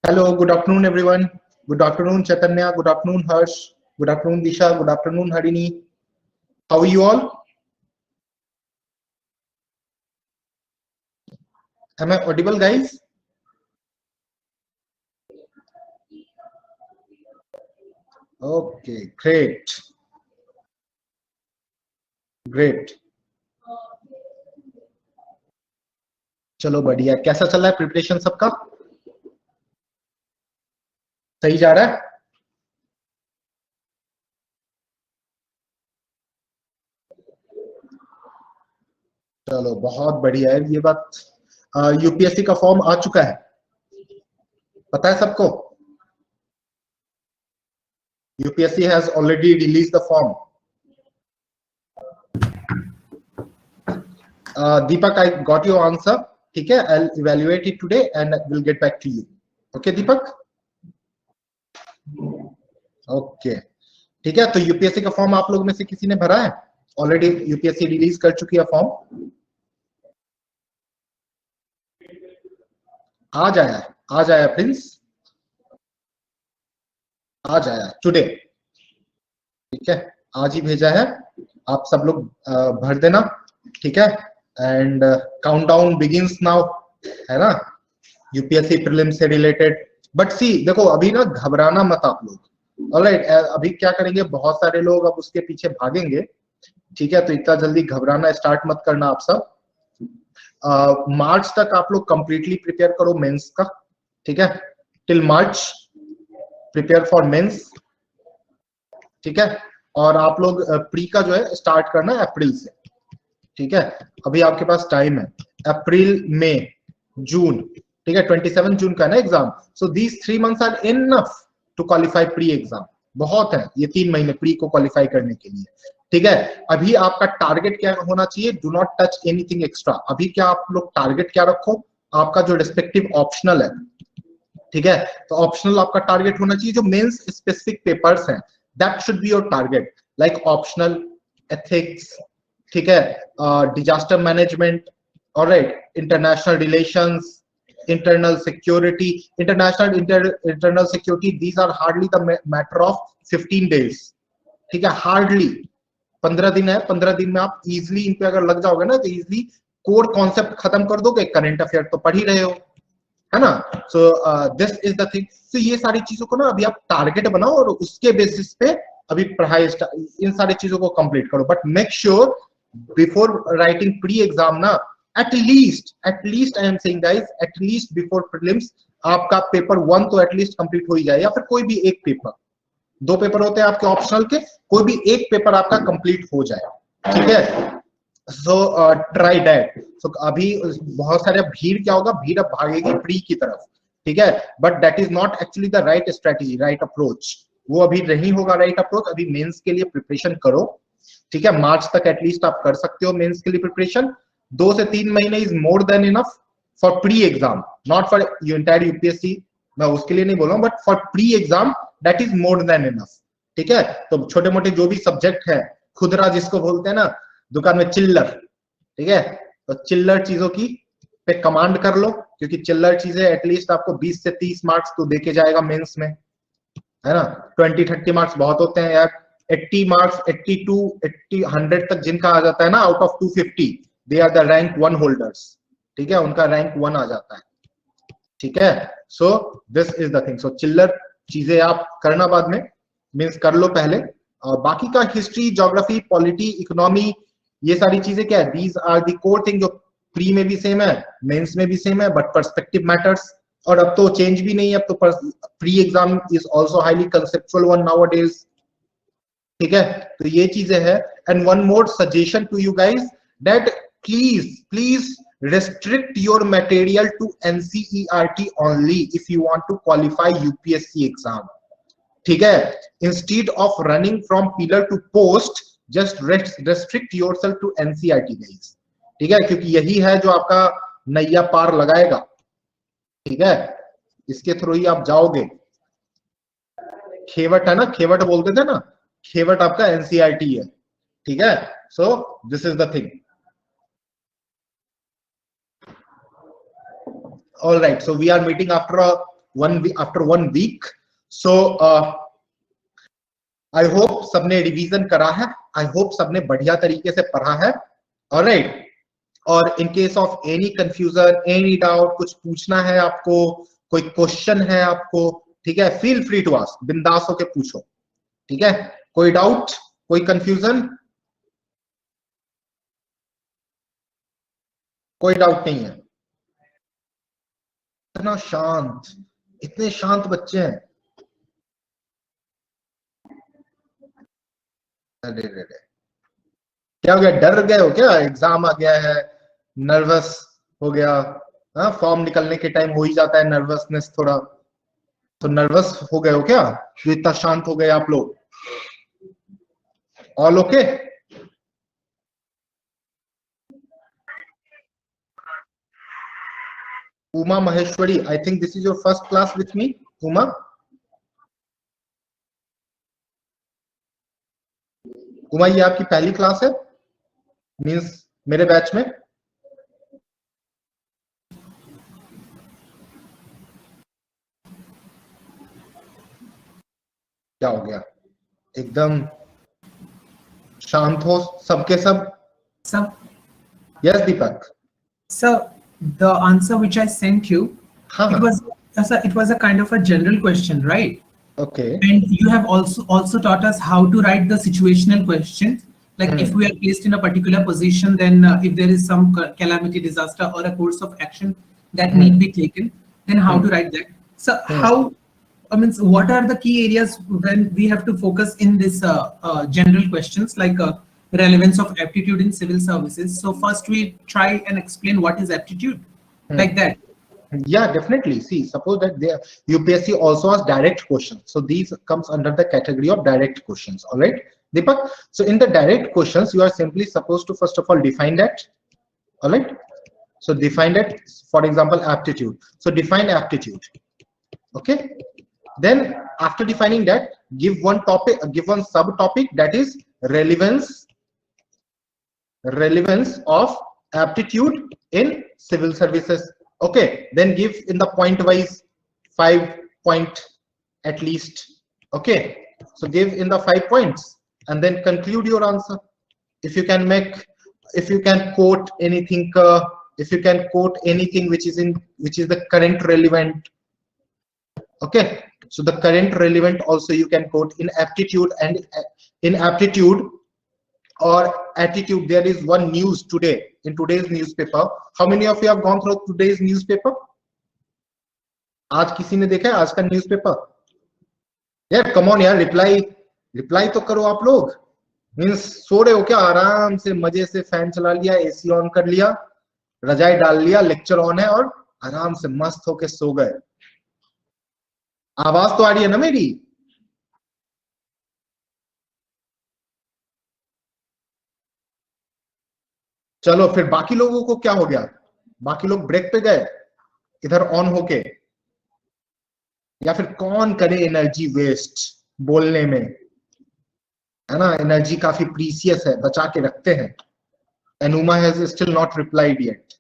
Hello, good afternoon, everyone. Good afternoon, Chaitanya. Good afternoon, Harsh. Good afternoon, Disha. Good afternoon, Harini. How are you all? Am I audible, guys? Okay, great. Great. चलो बढ़िया. कैसा चल रहा है preparation सबका? सही जा रहा है? चलो बहुत बढ़िया है ये बात. यूपीएससी का फॉर्म आ चुका है, पता है सबको? UPSC has already release the form. Deepak, I got your answer. ठीक है, I'll evaluate it today and we'll get back to you. Okay, Deepak? Okay. ठीक है, तो यूपीएससी का फॉर्म आप लोग में से किसी ने भरा है? ऑलरेडी यूपीएससी रिलीज कर चुकी है फॉर्म. आज आया प्रिंस, आज आया टुडे. ठीक है, आज ही भेजा है. आप सब लोग भर देना. ठीक है, एंड काउंटडाउन बिगिंस नाउ, है ना, यूपीएससी प्रीलिम से रिलेटेड. बट सी देखो, अभी ना घबराना मत आप लोग. ऑलराइट, अभी क्या करेंगे, बहुत सारे लोग अब उसके पीछे भागेंगे. ठीक है, तो इतना जल्दी घबराना स्टार्ट मत करना आप सब. मार्च तक आप लोग कंप्लीटली प्रिपेयर करो मेंस का. ठीक है, till March prepare for mains. ठीक है, और आप लोग प्री का जो है स्टार्ट करना है अप्रैल से. ठीक है, अभी आपके पास टाइम है, अप्रैल, मई, जून. ठीक है, 27 जून का ना exam. So these 3 months are enough to qualify pre exam. बहुत है ये 3 महीने प्री को क्वालिफाई करने के लिए. ठीक है, अभी आपका टारगेट क्या होना चाहिए? Do not touch anything extra. अभी क्या आप लोग टारगेट क्या रखो, आपका जो रिस्पेक्टिव ऑप्शनल है. ठीक है, तो ऑप्शनल आपका टारगेट होना चाहिए जो मेंस स्पेसिफिक पेपर्स हैं, that should be your target. Like optional ethics, ठीक है, disaster management, alright, international relations, internal security. Internal security, these are hardly the matter of 15 days. ठीक है, हार्डली 15 दिन है. 15 दिन में आप इजिली इन पे अगर लग जाओगे ना, तो इजिली कोर कॉन्सेप्ट खत्म कर दोगे. करंट अफेयर तो पढ़ ही रहे हो, है ना. So this is the thing. तो ये सारी चीजों को ना अभी आप टारगेट बनाओ और उसके बेसिस पे अभी पढ़ाई इन सारी चीजों को कंप्लीट करो. But make sure before writing pre exam ना, at least I am saying guys, at least before prelims आपका पेपर 1 तो एटलीस्ट कंप्लीट हो ही जाए, या फिर कोई भी एक पेपर. 2 पेपर होते हैं आपके ऑप्शनल के, कोई भी एक पेपर आपका कंप्लीट हो जाए. ठीक है, सो ट्राई दैट. सो अभी बहुत सारे भीड़ क्या होगा, भीड़ अब भागेगी प्री की तरफ. ठीक है, but that is not actually the right strategy, right approach. वो अभी नहीं होगा राइट अप्रोच. अभी मेंस के लिए प्रिपरेशन करो. ठीक है, मार्च तक एटलीस्ट आप कर सकते हो मेंस के लिए प्रिपरेशन. 2 से 3 महीने is more than enough for pre exam, not for entire UPSC. मैं उसके लिए नहीं बोल रहा हूं, but for pre exam that is more than enough. ठीक है, तो छोटे मोटे जो भी सब्जेक्ट है, खुदरा जिसको बोलते हैं ना, दुकान में चिल्लर. ठीक है, तो चिल्लर चीजों की पे कमांड कर लो, क्योंकि चिल्लर चीजें एटलीस्ट आपको 20 से 30 मार्क्स तो देके जाएगा मेंस में, है ना. 20-30 मार्क्स बहुत होते हैं यार. 80 मार्क्स, 82, 80, 100 तक जिनका आ जाता है ना, out of 250, they are the rank 1 holders. ठीक है, उनका रैंक 1 आ जाता है. ठीक है, so this is the thing. So चिल्लर चीजें आप करना बाद में, मीन्स कर लो पहले. और बाकी का हिस्ट्री, ज्योग्राफी, पॉलिटी, इकोनॉमी, ये सारी चीजें क्या है, these are the core thing, जो प्री में भी सेम है, मेंस में भी सेम है, बट पर्सपेक्टिव मैटर्स. और अब तो चेंज भी नहीं है, अब तो pre exam is also highly conceptual one nowadays. ठीक है, तो ये चीजें हैं. And one more suggestion to you guys, that please restrict your material to NCERT only if you want to qualify UPSC exam. ठीक है, instead of running from pillar to post, just restrict yourself to NCERT guys. ठीक है, क्योंकि यही है जो आपका नैया पार लगाएगा. ठीक है, इसके थ्रू ही आप जाओगे. खेवट है ना, खेवट बोलते थे ना, खेवट आपका NCERT है. ठीक है, so this is the thing. All right, so we are meeting after a after 1 week. So I hope सबने रिवीजन करा है, I hope सबने बढ़िया तरीके से पढ़ा है. Alright. और in case of any confusion, any doubt, कुछ पूछना है आपको, कोई क्वेश्चन है आपको, ठीक है, feel free to ask, बिंदास होके पूछो, ठीक है. कोई डाउट, कोई कंफ्यूजन? कोई डाउट नहीं है. इतना शांत, इतने शांत बच्चे हैं. अरे रे रे, क्या हो गया, डर गए हो क्या? एग्जाम आ गया है, नर्वस हो गया? हाँ, फॉर्म निकलने के टाइम हो ही जाता है नर्वसनेस थोड़ा, तो नर्वस हो गए हो क्या जो इतना शांत हो गए आप लोग? All okay? Uma Maheshwari, I think this is your first class with me. Uma, Uma ये आपकी पहली क्लास है मींस मेरे बैच में? क्या हो गया, एकदम शांत हो सबके सब? Sir, yes Deepak. sir, the answer which I sent you, हाँ, it was a kind of a general question, right? Okay. And you have also taught us how to write the situational questions. Like if we are placed in a particular position, then if there is some calamity, disaster, or a course of action that need be taken, then how to write that. So how, I mean, what are the key areas when we have to focus in this general questions like relevance of aptitude in civil services? So first we try and explain what is aptitude, like that. Yeah, definitely. See, suppose that the UPSC also has direct questions. So these comes under the category of direct questions. All right, Deepak. So in the direct questions, you are simply supposed to first of all define that. All right. So define that. For example, aptitude. So define aptitude. Okay. Then after defining that, give one topic, give one subtopic, that is relevance of aptitude in civil services. Okay, then give in the point wise 5 point at least. Okay, so give in the 5 points and then conclude your answer. If you can quote anything, which is the current relevant. Okay, so the current relevant also you can quote in aptitude. And in aptitude or attitude, there is one news today in today's newspaper. How many of you have gone through today's newspaper? आज किसी ने देखा है आज का newspaper? यार come on यार, reply तो करो आप लोग. मींस सो रहे हो क्या? आराम से मजे से फैन चला लिया, एसी ऑन कर लिया, रजाई डाल लिया, लेक्चर ऑन है और आराम से मस्त होके सो गए. आवाज तो आ रही है ना मेरी? चलो फिर बाकी लोगों को क्या हो गया? बाकी लोग ब्रेक पे गए इधर ऑन होके, या फिर कौन करे एनर्जी वेस्ट बोलने में, है ना? एनर्जी काफी प्रीसियस है, बचा के रखते हैं. Anuma has still not replied yet.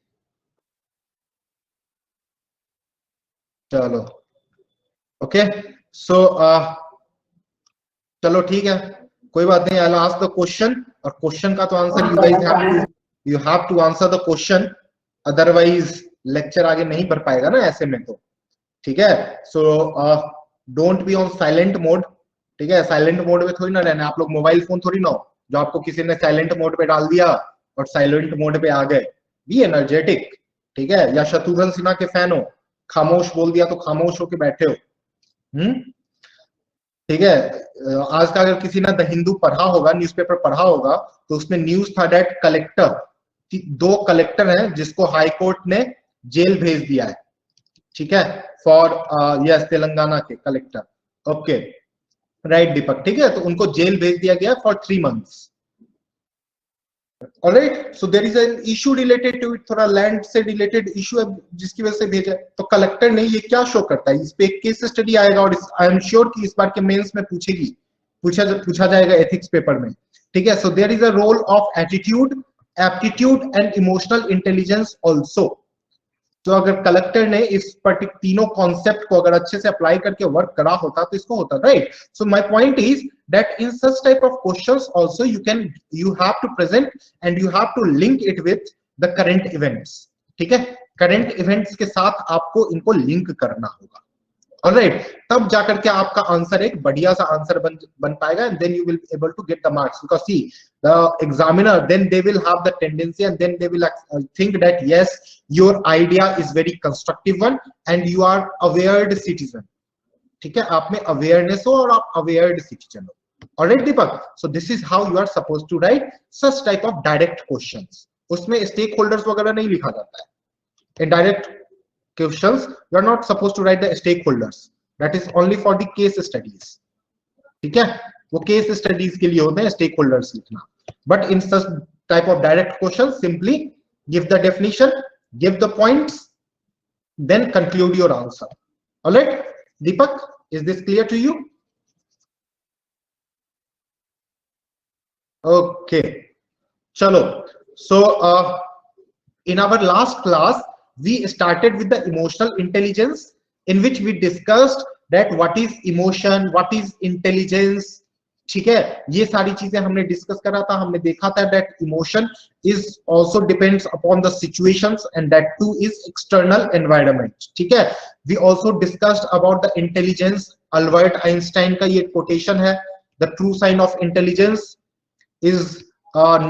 चलो ओके, सो चलो ठीक है, कोई बात नहीं. I will ask the question, और क्वेश्चन का तो answer you have to answer the question, otherwise lecture आगे नहीं बढ़ पाएगा ना ऐसे में तो. ठीक है, so don't be on silent mode. ठीक है, साइलेंट मोड में थोड़ी ना रहना. आप लोग मोबाइल फोन थोड़ी ना हो जो आपको किसी ने साइलेंट मोड पे डाल दिया और साइलेंट मोड पे आ गए. Be energetic. ठीक है, या शत्रुघ्न सिन्हा के फैन हो, खामोश बोल दिया तो खामोश होके बैठे हो. ठीक है, आज का अगर किसी ने द हिंदू पढ़ा होगा, न्यूज़पेपर पढ़ा होगा, तो उसमें न्यूज था दैट कलेक्टर, 2 कलेक्टर हैं जिसको हाई कोर्ट ने जेल भेज दिया है. ठीक है, फॉर यस तेलंगाना के कलेक्टर. ओके राइट दीपक, ठीक है, तो उनको जेल भेज दिया गया for 3 months. Alright, so there is an issue related to it, थोड़ा लैंड से रिलेटेड इशू है जिसकी वजह से भेजा. तो कलेक्टर ने ये क्या शो करता है, इस पे एक केस स्टडी आएगा और आई एम श्योर कि इस बार के मेंस में पूछा जाएगा एथिक्स पेपर में. ठीक है, so there is a role of attitude, aptitude and emotional intelligence also. तो अगर कलेक्टर ने इस तीनों कॉन्सेप्ट को अगर अच्छे से अप्लाई करके वर्क करा होता तो इसको होता, right? So my point is that in such type of questions also you have to present and you have to link it with the current events, ठीक है? करंट इवेंट्स के साथ आपको इनको लिंक करना होगा, ऑलराइट? तब जाकर के आपका आंसर एक बढ़िया सा आंसर बन पाएगा, and then you will able to get the marks, because see the examiner then they will have the tendency and then they will think that yes, your idea is very constructive one and you are aware citizen, ठीक है? आप में awareness हो और आप aware citizen हो, alright Deepak? So this is how you are supposed to write such type of direct questions. उसमें stakeholders वगैरह नहीं लिखा जाता है. In direct questions you are not supposed to write the stakeholders, that is only for the case studies, ठीक है? वो case studies के लिए होते हैं स्टेक होल्डर्स लिखना. But in such type of direct question simply give the definition, give the points, then conclude your answer. Alright Deepak, is this clear to you? Okay, चलो. So in our last class we started with the emotional intelligence, in which we discussed that what is emotion, what is intelligence, ठीक है? ये सारी चीजें हमने discuss करा था. हमने देखा था that emotion is also depends upon the situations and that too is external environment, ठीक है? We also discussed about the intelligence. Albert Einstein का ये quotation है, the true sign of intelligence is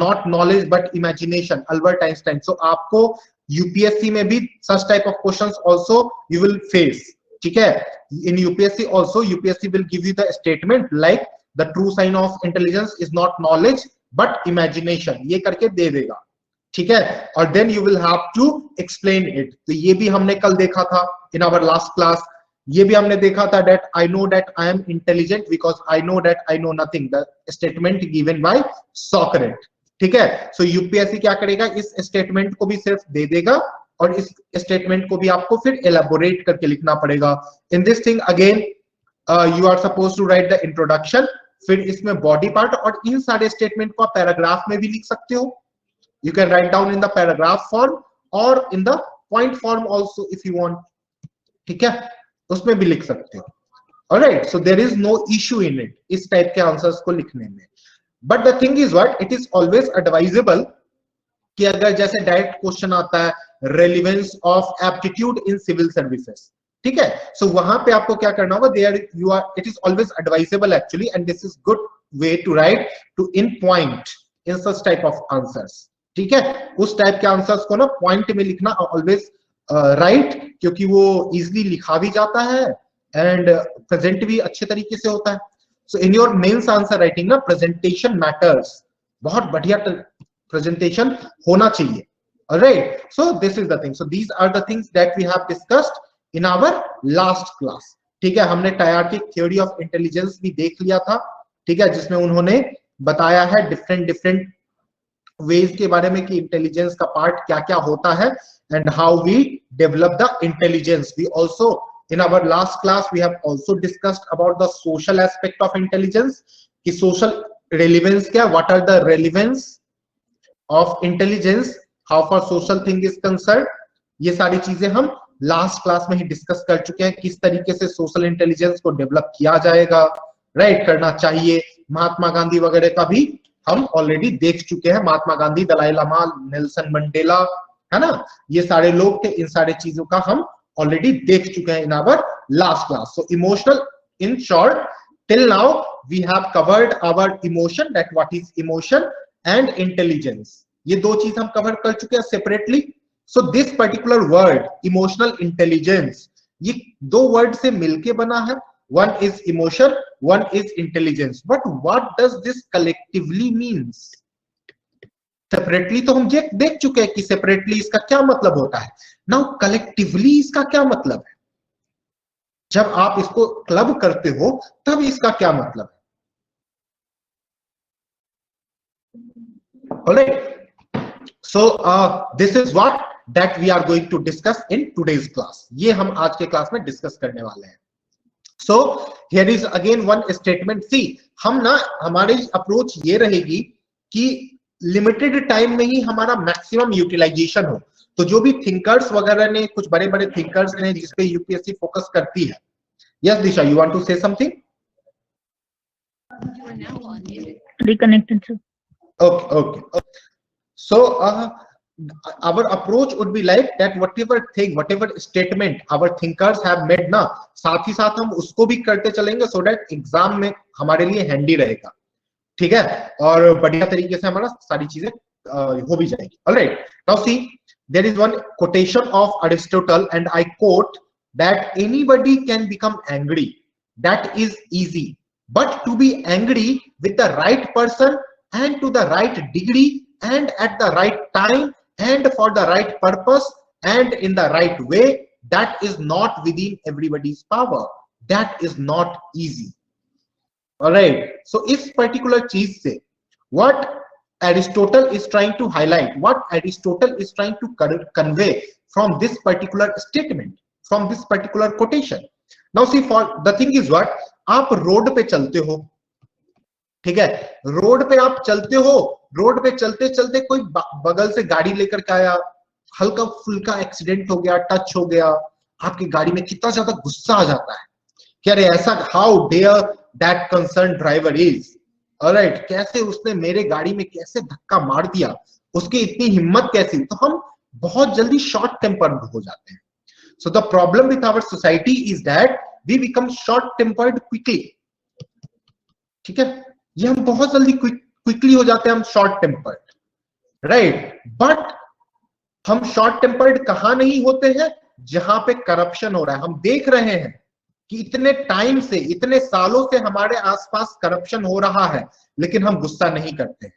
not knowledge but imagination, Albert Einstein. So आपको UPSC में भी such type of questions also you will face, ठीक है? In UPSC also UPSC will give you the statement like the true sign of intelligence is not knowledge but imagination, ये करके दे देगा, ठीक है? और then you will have to explain it. तो ये भी हमने कल देखा था in our last class. ये भी हमने देखा था that I know that I am intelligent because I know that I know nothing, the statement given by Socrates, ठीक है? So UPSC क्या करेगा, इस स्टेटमेंट को भी सिर्फ दे देगा और इस स्टेटमेंट को भी आपको फिर एलाबोरेट करके लिखना पड़ेगा. In this thing again you are suppose to write the introduction, फिर इसमें बॉडी पार्ट, और इन सारे स्टेटमेंट को आप पैराग्राफ में भी लिख सकते हो. You can write down in the paragraph form और in the point form also if you want, ठीक है? उसमें भी लिख सकते हो. Alright, so there is no issue in it, इस टाइप के आंसर्स को लिखने में. But the thing is what, it is always advisable कि अगर जैसे डायरेक्ट क्वेश्चन आता है relevance of aptitude in civil services, ठीक है? सो वहां पे आपको क्या करना होगा, there you are, it is always advisable actually, and this is good way to write to in point in such type of answers, ठीक है? उस टाइप के आंसर्स को ना पॉइंट में लिखना ऑलवेज राइट, क्योंकि वो इजिली लिखा भी जाता है एंड प्रेजेंट भी अच्छे तरीके से होता है. So in your mains answer writing ना प्रेजेंटेशन मैटर्स, बहुत बढ़िया प्रेजेंटेशन होना चाहिए. Alright, so this is the thing. So these are the things that we have discussed in our last class, ठीक है? हमने टायरकी थ्योरी ऑफ इंटेलिजेंस भी देख लिया था, ठीक है? जिसमें उन्होंने बताया है डिफरेंट वेज के बारे में कि इंटेलिजेंस का पार्ट क्या क्या होता है and how we develop the intelligence. We also in our last class we have also discussed about the social aspect of intelligence, कि social relevance क्या, what are the relevance of intelligence, how far social thing is concerned. ये सारी चीजें हम last class में ही discuss कर चुके हैं, किस तरीके से सोशल इंटेलिजेंस को डेवलप किया जाएगा, राइट? करना चाहिए. महात्मा गांधी वगैरह का भी हम ऑलरेडी देख चुके हैं. महात्मा गांधी, दलाई लामा, नेल्सन मंडेला, है ना? ये सारे लोग थे. इन सारे चीजों का हम ऑलरेडी देख चुके हैं in our last class. So emotional, in short, till now we have covered our emotion, that what is emotion and intelligence. ये दो चीज हम कवर कर चुके हैं separately. So this particular word emotional intelligence, ये दो वर्ड से मिलके बना है. One is emotion, one is intelligence. But what does this collectively means? Separately तो हम देख चुके हैं कि सेपरेटली इसका क्या मतलब होता है. नाउ कलेक्टिवली इसका क्या मतलब है? जब आप इसको क्लब करते हो तब इसका क्या मतलब है? Alright, so this is what that we are going to discuss in today's class. ये हम आज के क्लास में डिस्कस करने वाले हैं. So here is again one statement. See, हम ना, हमारी अप्रोच ये रहेगी कि लिमिटेड टाइम में ही हमारा मैक्सिमम यूटिलाइजेशन हो. तो जो भी थिंकर्स वगैरह ने, कुछ बड़े बड़े थिंकर्स ने जिसपे यूपीएससी फोकस करती है. Yes Disha, you want to say something? Reconnected, sir. Okay. So our approach would be like that, whatever statement our thinkers have made ना, साथ ही साथ हम उसको भी करते चलेंगे, so that एग्जाम में हमारे लिए हैंडी रहेगा. ठीक है, और बढ़िया तरीके से हमारा सारी चीजें हो भी जाएगी. Alright, now see, there is one quotation of Aristotle, and I quote that anybody can become angry. That is easy, but to be angry with the right person and to the right degree and at the right time and for the right purpose and in the right way, that is not within everybody's power. That is not easy. All right, so इस particular चीज से what Aristotle is trying to highlight, what Aristotle is trying to convey from this particular statement, from this particular quotation. Now see, for the thing is what, आप road पे चलते हो, ठीक है, road पे आप चलते हो, रोड पे चलते चलते कोई बगल से गाड़ी लेकर के आया, हल्का फुल्का एक्सीडेंट हो गया, टच हो गया, आपकी गाड़ी में कितना ज्यादा गुस्सा आ जाता है कि अरे ऐसा, how dare that concern driver is, alright, कैसे उसने मेरे गाड़ी में कैसे धक्का मार दिया, उसकी इतनी हिम्मत कैसी. तो हम बहुत जल्दी शॉर्ट टेम्पर्ड हो जाते हैं. So the problem with our society is that we become short tempered quickly. ठीक है, ये हम बहुत जल्दी क्विकली हो जाते हैं, हम शॉर्ट टेम्पर्ड, राइट. बट हम शॉर्ट टेम्पर्ड कहां नहीं होते हैं, जहां पे करप्शन हो रहा है. हम देख रहे हैं कि इतने टाइम से, इतने सालों से हमारे आसपास करप्शन हो रहा है, लेकिन हम गुस्सा नहीं करते हैं.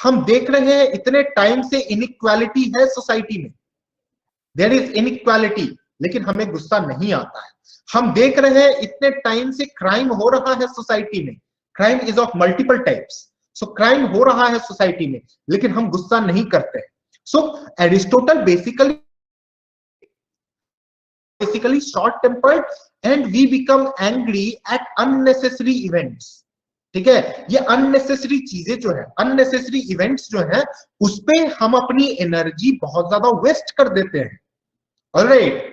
हम देख रहे हैं इतने टाइम से इनइक्वालिटी है सोसाइटी में, देयर इज इनइक्वालिटी, लेकिन हमें गुस्सा नहीं आता है. हम देख रहे हैं इतने टाइम से क्राइम हो रहा है सोसाइटी में, crime is of multiple types, so crime हो रहा है सोसाइटी में, लेकिन हम गुस्सा नहीं करते हैं. So Aristotle basically short tempered and we become angry at unnecessary events. ठीक है, ये अननेसेसरी चीजें जो है, अननेसेसरी इवेंट्स जो है, उस पे हम अपनी एनर्जी बहुत ज्यादा वेस्ट कर देते हैं. Alright,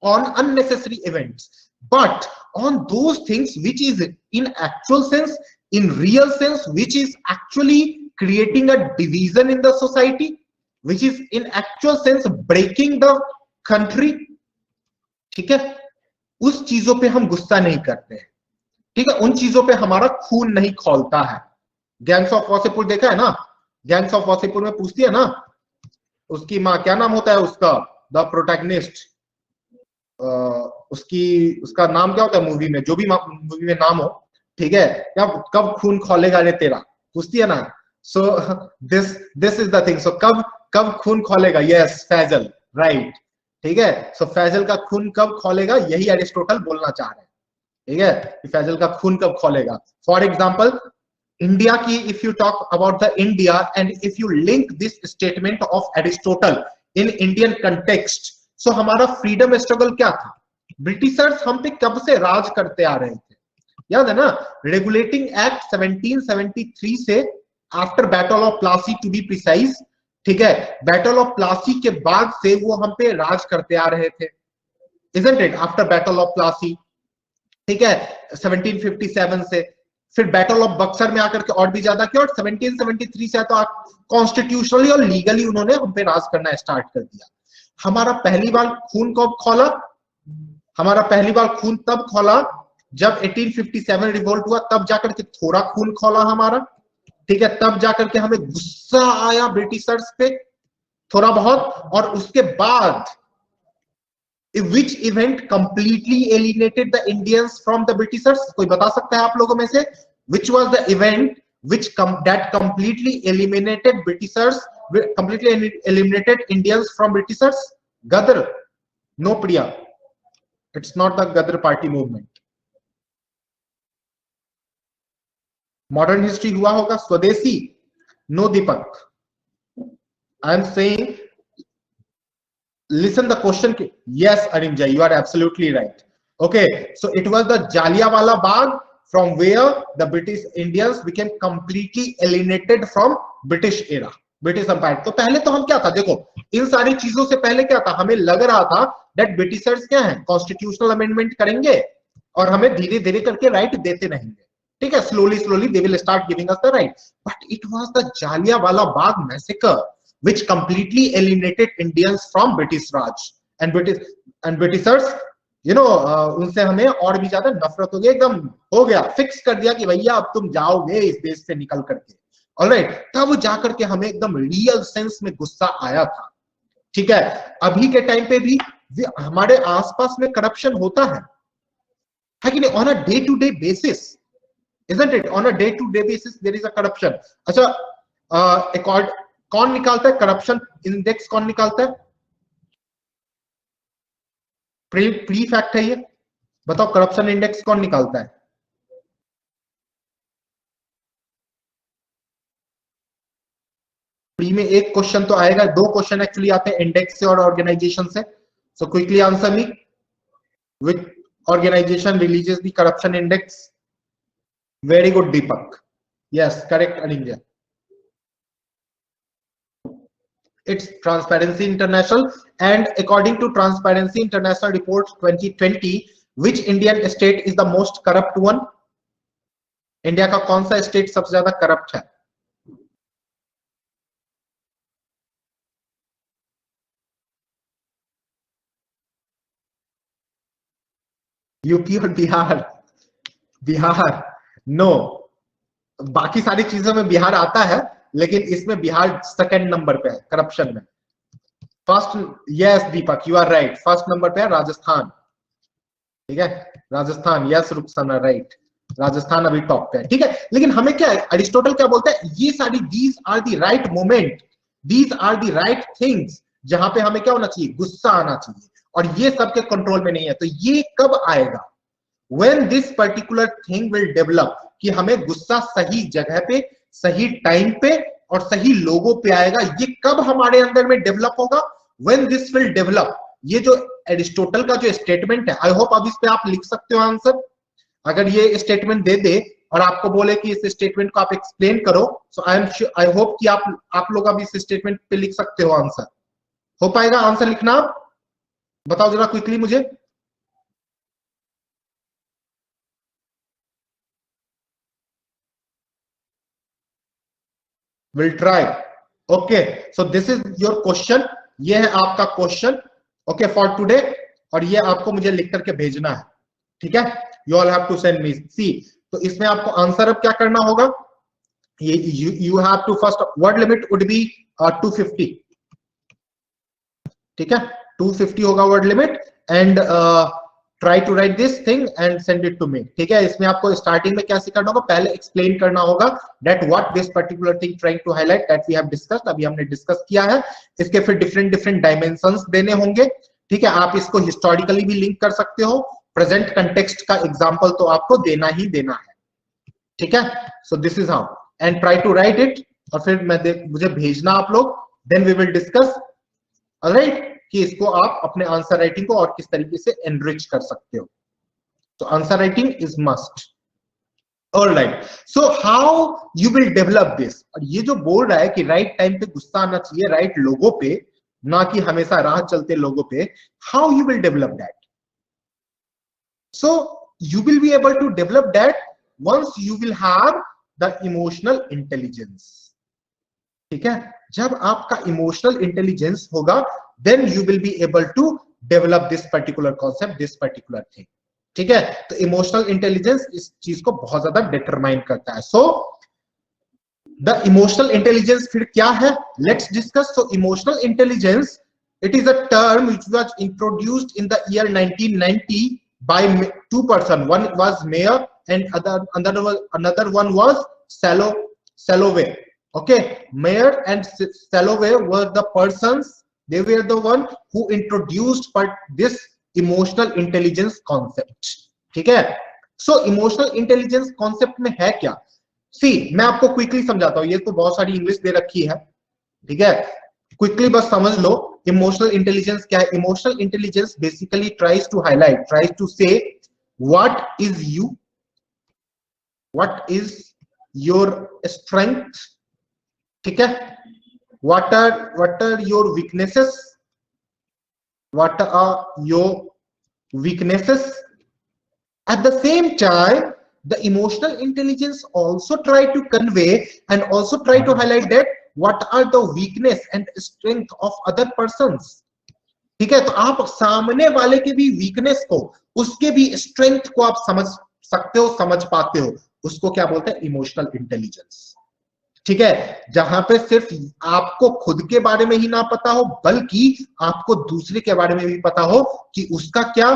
on unnecessary events, but on those things which is in actual sense, in real sense, which is actually creating a division in the society, which is in actual sense breaking the country. ठीक है, उस चीजों पे हम गुस्सा नहीं करते हैं. ठीक है, उन चीजों पे हमारा खून नहीं खौलता है. गैंग्स ऑफ वासेपुर देखा है ना, गैंग्स ऑफ वासेपुर में पूछती है ना उसकी माँ, क्या नाम होता है उसका, द प्रोटैगनिस्ट, उसका नाम क्या होता है मूवी में, जो भी मूवी में नाम हो, ठीक है, क्या, कब खून खौलेगा रे तेरा, पूछती है ना. So this is the thing. So कब खून खौलेगा, यस फैजल, राइट. ठीक है, सो फैजल का खून कब खौलेगा, यही एरिस्टोटल बोलना चाह रहे हैं. ठीक है, कि फैजल का खून कब खौलेगा. फॉर एग्जाम्पल इंडिया की, if you talk about the India and if you link this statement of Aristotle in Indian context, so हमारा फ्रीडम स्ट्रगल क्या था, ब्रिटिशर्स हम पे कब से राज करते आ रहे थे, याद है ना, रेगुलेटिंग एक्ट 1773 से, after battle of Plassey to be precise. ठीक है, बैटल ऑफ प्लासी के बाद से वो हम पे राज करते आ रहे थे, isn't it, after battle of Plassey. ठीक है, 1757 से, फिर बैटल ऑफ बक्सर में आकर के और भी ज्यादा किया, और 1773 से तो कॉन्स्टिट्यूशनली और लीगली उन्होंने हम पे राज करना स्टार्ट कर दिया. हमारा पहली बार खून कब खौला, हमारा पहली बार खून तब खौला जब 1857 रिवोल्ट हुआ, तब जाकर के थोड़ा खून खौला हमारा. ठीक है, तब जाकर के हमें गुस्सा आया ब्रिटिशर्स पे थोड़ा बहुत, और उसके बाद which event completely alienated the Indians from the Britishers? कोई बता सकता है आप लोगों में से, which was the event which that completely eliminated Britishers, completely eliminated Indians from Britishers? Gadar? No, Priya. It's not the Gadar party movement. Modern history हुआ होगा, स्वदेशी? No, Deepak. I am saying, listen the question. Yes, Arimja, you are absolutely right. Okay, so it was the Jallianwala Bagh, from where the British Indians became completely alienated from British era. British umpire. तो पहले तो हम क्या था, देखो इन सारी चीजों से पहले क्या था, हमें लग रहा था दैट ब्रिटिशर्स क्या है, कॉन्स्टिट्यूशनल अमेंडमेंट करेंगे और हमें धीरे धीरे करके राइट देते रहेंगे, ठीक है, slowly slowly they will start giving us the right. But it was the Jallianwala Bagh massacre which completely eliminated Indians from British Raj and Britishers, you know, उनसे हमें और भी ज्यादा नफरत हो गई, एकदम हो गया, फिक्स कर दिया कि भैया अब तुम जाओगे इस देश से निकल करके। ऑलराइट, तब जाकर के हमें एकदम रियल सेंस में गुस्सा आया था, ठीक है। अभी के टाइम पे भी हमारे आसपास में करप्शन होता है कि नहीं, on a day to day basis, isn't it? On a day to day basis there is a corruption. अच्छा, कौन निकालता है करप्शन इंडेक्स, कौन निकालता है? प्री फैक्ट है ये, बताओ करप्शन इंडेक्स कौन निकालता है? प्री में एक क्वेश्चन तो आएगा, दो क्वेश्चन एक्चुअली आते हैं इंडेक्स से और ऑर्गेनाइजेशन से। So quickly answer me, which organisation releases the corruption index? Very good Deepak, yes correct Aninja, it's Transparency International. And according to Transparency International report 2020, which Indian state is the most corrupt one? India का कौन सा state सबसे ज्यादा corrupt है? UP और Bihar? Bihar no, बाकी सारी चीजों में बिहार आता है, लेकिन इसमें बिहार सेकंड नंबर पे है करप्शन में। First, yes Deepak you are right, first number पे है राजस्थान, ठीक है, राजस्थान, यस रुखसाना राइट, राजस्थान अभी टॉप पे है, ठीक है। लेकिन हमें क्या है, अरिस्टोटल क्या बोलता है, ये सारी these are the right moment, these are the right things, जहां पे हमें क्या होना चाहिए, गुस्सा आना चाहिए, और ये सबके कंट्रोल में नहीं है। तो ये कब आएगा, when this particular thing will develop, कि हमें गुस्सा सही जगह पे, सही टाइम पे और सही लोगों पे आएगा। ये कब हमारे अंदर में डेवलप होगा, when this will develop। ये जो एरिस्टोटल का जो स्टेटमेंट है, आई होप अब इस पे आप लिख सकते हो आंसर। अगर ये स्टेटमेंट दे दे और आपको बोले कि इस स्टेटमेंट को आप एक्सप्लेन करो, सो आई होप कि आप लोग अब इस स्टेटमेंट पे लिख सकते हो आंसर। हो पाएगा आंसर लिखना? बताओ जरा क्विकली मुझे। Will try, okay. So this is your question, ये है आपका क्वेश्चन, ओके फॉर टुडे, और ये आपको मुझे लिख करके भेजना है, ठीक है। You all have to send me, see. तो इसमें आपको आंसर अब क्या करना होगा, ये you have to, first word limit would be 250, ठीक है, 250 होगा word limit, and try to write this thing and send it to me, ठीक है। इसमें आपको स्टार्टिंग में क्या करना होगा, पहले एक्सप्लेन करना होगा that what this particular thing trying to highlight that we have discussed, अभी हमने डिस्कस किया है। इसके फिर डिफरेंट डायमेंशंस देने होंगे, ठीक है। आप इसको हिस्टोरिकली भी लिंक कर सकते हो, प्रेजेंट कंटेक्स्ट का एग्जांपल तो आपको देना ही देना है, ठीक है। So this is how, and try to write it, और फिर मुझे भेजना आप लोग, then we will discuss, alright, कि इसको आप अपने आंसर राइटिंग को और किस तरीके से एनरिच कर सकते हो। तो answer writing is must, alright. So how you will develop this, और ये जो बोल रहा है कि राइट टाइम पे गुस्सा आना चाहिए, राइट लोगों पे, ना कि हमेशा राह चलते लोगों पे, how you will develop that? So you will be able to develop that once you will have the emotional intelligence, ठीक है। जब आपका इमोशनल इंटेलिजेंस होगा, then you will be able to develop this particular concept, this particular thing, ठीक है। तो emotional intelligence इस चीज को बहुत ज्यादा डिटरमाइन करता है। सो द इमोशनल इंटेलिजेंस फिर क्या है, let's discuss. So emotional intelligence, it is a term which was introduced in the year 1990 by two person, one was Mayer and another one was Salovey, okay. Mayer and Salovey were the persons, they were the one who introduced this emotional intelligence concept, ठीक है। सो emotional intelligence concept में है क्या, सी मैं आपको quickly समझाता हूं, ये तो बहुत सारी इंग्लिश दे रखी है, ठीक है, क्विकली बस समझ लो इमोशनल इंटेलिजेंस क्या है। Emotional intelligence basically tries to highlight, tries to say what is you, what is your strength, ठीक है, what are your weaknesses, what are your weaknesses. At the same time, the emotional intelligence also try to convey and also try to highlight that what are the weakness and strength of other persons. ठीक है, तो आप सामने वाले के भी weakness को, उसके भी स्ट्रेंथ को आप समझ सकते हो, समझ पाते हो, उसको क्या बोलते हैं, इमोशनल इंटेलिजेंस। ठीक है, जहां पे सिर्फ आपको खुद के बारे में ही ना पता हो, बल्कि आपको दूसरे के बारे में भी पता हो कि उसका क्या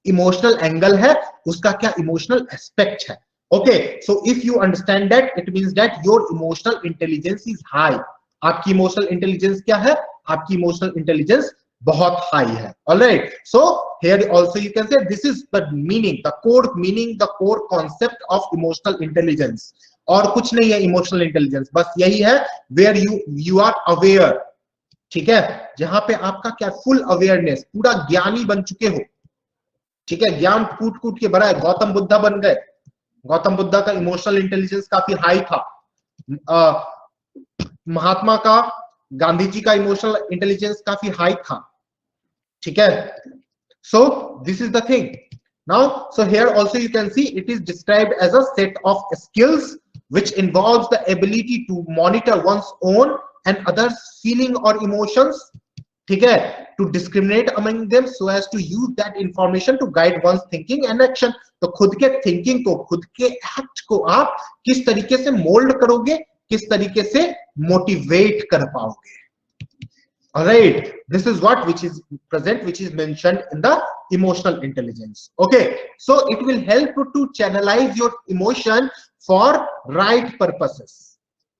इमोशनल एंगल है, उसका क्या इमोशनल एस्पेक्ट है। Okay, so if you understand that, it means that your emotional intelligence is high. आपकी इमोशनल इंटेलिजेंस क्या है, आपकी इमोशनल इंटेलिजेंस बहुत हाई है। Alright, so here also you can say this is the meaning, the core meaning, the core concept of emotional intelligence. और कुछ नहीं है इमोशनल इंटेलिजेंस, बस यही है वेयर यू आर अवेयर। ठीक है, जहां पे आपका क्या फुल अवेयरनेस, पूरा ज्ञानी बन चुके हो। ठीक है, ज्ञान कूट कूट के भरा है, गौतम बुद्धा बन गए। गौतम बुद्धा का इमोशनल इंटेलिजेंस काफी हाई था। महात्मा का, गांधी जी का इमोशनल इंटेलिजेंस काफी हाई था। ठीक है, so this is the thing now. So here also you can see it is described as a set of skills which involves the ability to monitor one's own and others' feeling or emotions. ठीक है, to discriminate among them so as to use that information to guide one's thinking and action. तो खुद के thinking को, खुद के act को आप किस तरीके से मोल्ड करोगे, किस तरीके से मोटिवेट कर पाओगे। Alright, this is what which is present, which is mentioned in the emotional intelligence. Okay, so it will help to channelize your emotion for right purposes.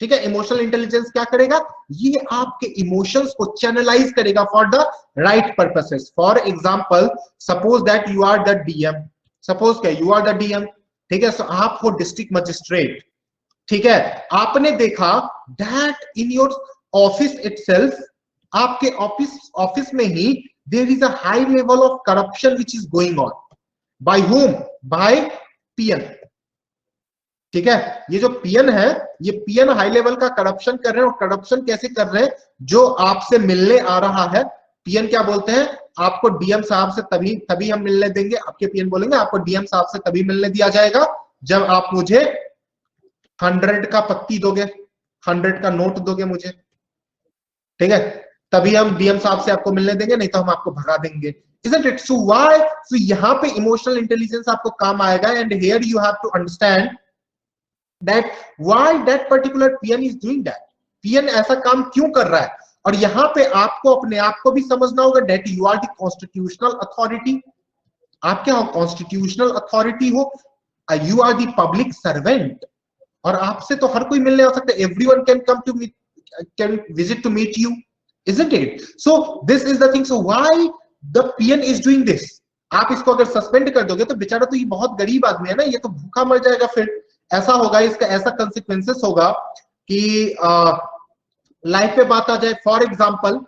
ठीक है, इमोशनल इंटेलिजेंस क्या करेगा, ये आपके इमोशंस को चैनलाइज करेगा for the right purposes. For example, suppose that you are the DM, suppose क्या you are the DM. ठीक है, सो आप हो डिस्ट्रिक्ट मजिस्ट्रेट। ठीक है, आपने देखा that in your office itself, आपके ऑफिस में ही there is a high level of corruption which is going on. By whom, by PN. ठीक है, ये जो पीएन है, ये पीएन हाई लेवल का करप्शन कर रहे हैं। और करप्शन कैसे कर रहे हैं, जो आपसे मिलने आ रहा है, पीएन क्या बोलते हैं, आपको डीएम साहब से तभी हम मिलने देंगे। आपके पीएन बोलेंगे आपको डीएम साहब से तभी मिलने दिया जाएगा जब आप मुझे 100 का पत्ती दोगे, 100 का नोट दोगे मुझे। ठीक है, तभी हम डीएम साहब से आपको मिलने देंगे, नहीं तो हम आपको भगा देंगे। Isn't it? So why? So यहाँ पे इमोशनल इंटेलिजेंस आपको काम आएगा। And here you have to understand that why that particular PN is doing that. PN ऐसा काम क्यों कर रहा है। और यहाँ पे आपको अपने आप को भी समझना होगा that you are the constitutional authority. आप क्या हो, कॉन्स्टिट्यूशनल अथॉरिटी हो, you are the public servant. और आपसे तो हर कोई मिलने आ सकता है। Everyone can come to meet, can visit to meet you. Isn't it? So this is the thing. So why the PN is doing this? आप इसको अगर सस्पेंड कर दोगे तो बेचारा तो ये बहुत गरीब आदमी है ना, ये तो भूखा मर जाएगा। फिर ऐसा होगा, इसका ऐसा कंसिक्वेंसेस होगा कि लाइफ पे बात आ जाए। फॉर एग्जांपल,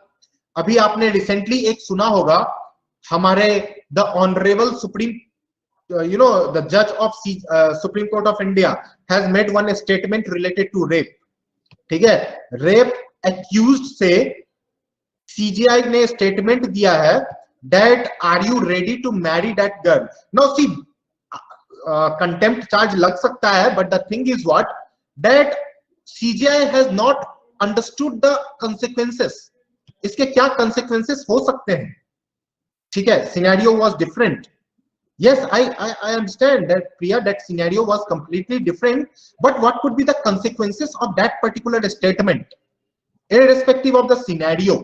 अभी आपने रिसेंटली एक सुना होगा, हमारे the honourable supreme the judge of Supreme Court of India has made one statement related to rape. ठीक है, रेप accused से CGI ने स्टेटमेंट दिया है that are you ready to marry that girl. Now see, contempt charge लग सकता है, but the thing is what, that CGI has not understood the consequences. इसके क्या consequences हो सकते हैं। ठीक है, scenario was different. Yes, I understand that, Priya, that scenario was completely different, but what could be the consequences of that particular statement, irrespective of the scenario,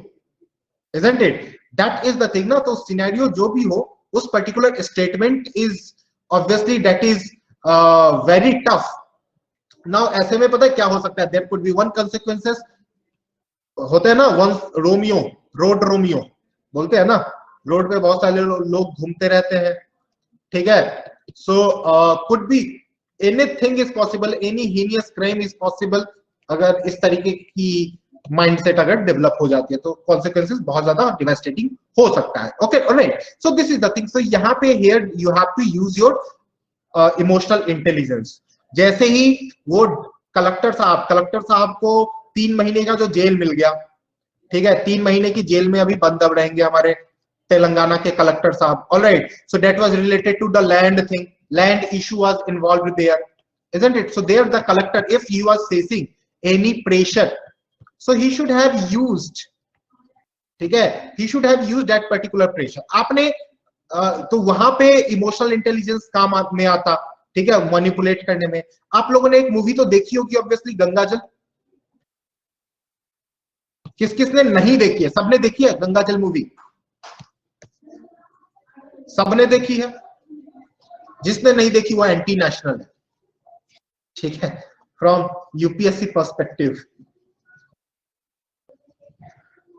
isn't it? That is the thing ना। तो scenario जो भी हो, उस particular statement is obviously that is very tough. Now ऐसे में पता है क्या हो सकता है, there could be one consequences होते हैं ना, once Romeo, road Romeo बोलते हैं ना, रोड पे बहुत सारे लोग घूमते रहते हैं। ठीक है, so could be anything is possible, any heinous crime is possible। अगर इस तरीके की माइंडसेट अगर डेवलप हो जाती है तो कॉन्सिक्वेंसेस बहुत ज्यादा डिवास्टेटिंग हो सकता है। Okay, alright, so this is the thing. So यहाँ पे here you have to use your emotional intelligence. जैसे ही वो कलेक्टर साहब को 3 महीने का जो जेल मिल गया, ठीक है, 3 महीने की जेल में अभी बंद अब रहेंगे हमारे तेलंगाना के कलेक्टर साहब. Alright, so that was related to the land thing, land issue was involved there, isn't it? So there the collector, if he was facing any pressure, so he should have used, ठीक है, he should have used that particular pressure. आपने तो वहां पे emotional intelligence काम में आता, ठीक है, मैनिपुलेट करने में. आप लोगों ने एक मूवी तो देखी होगी ऑब्वियसली, गंगाजल. किस किसने नहीं देखी है? सबने देखी है गंगाजल मूवी? सबने देखी है. जिसने नहीं देखी वो एंटी नेशनल है, ठीक है, फ्रॉम यूपीएससी पर्सपेक्टिव,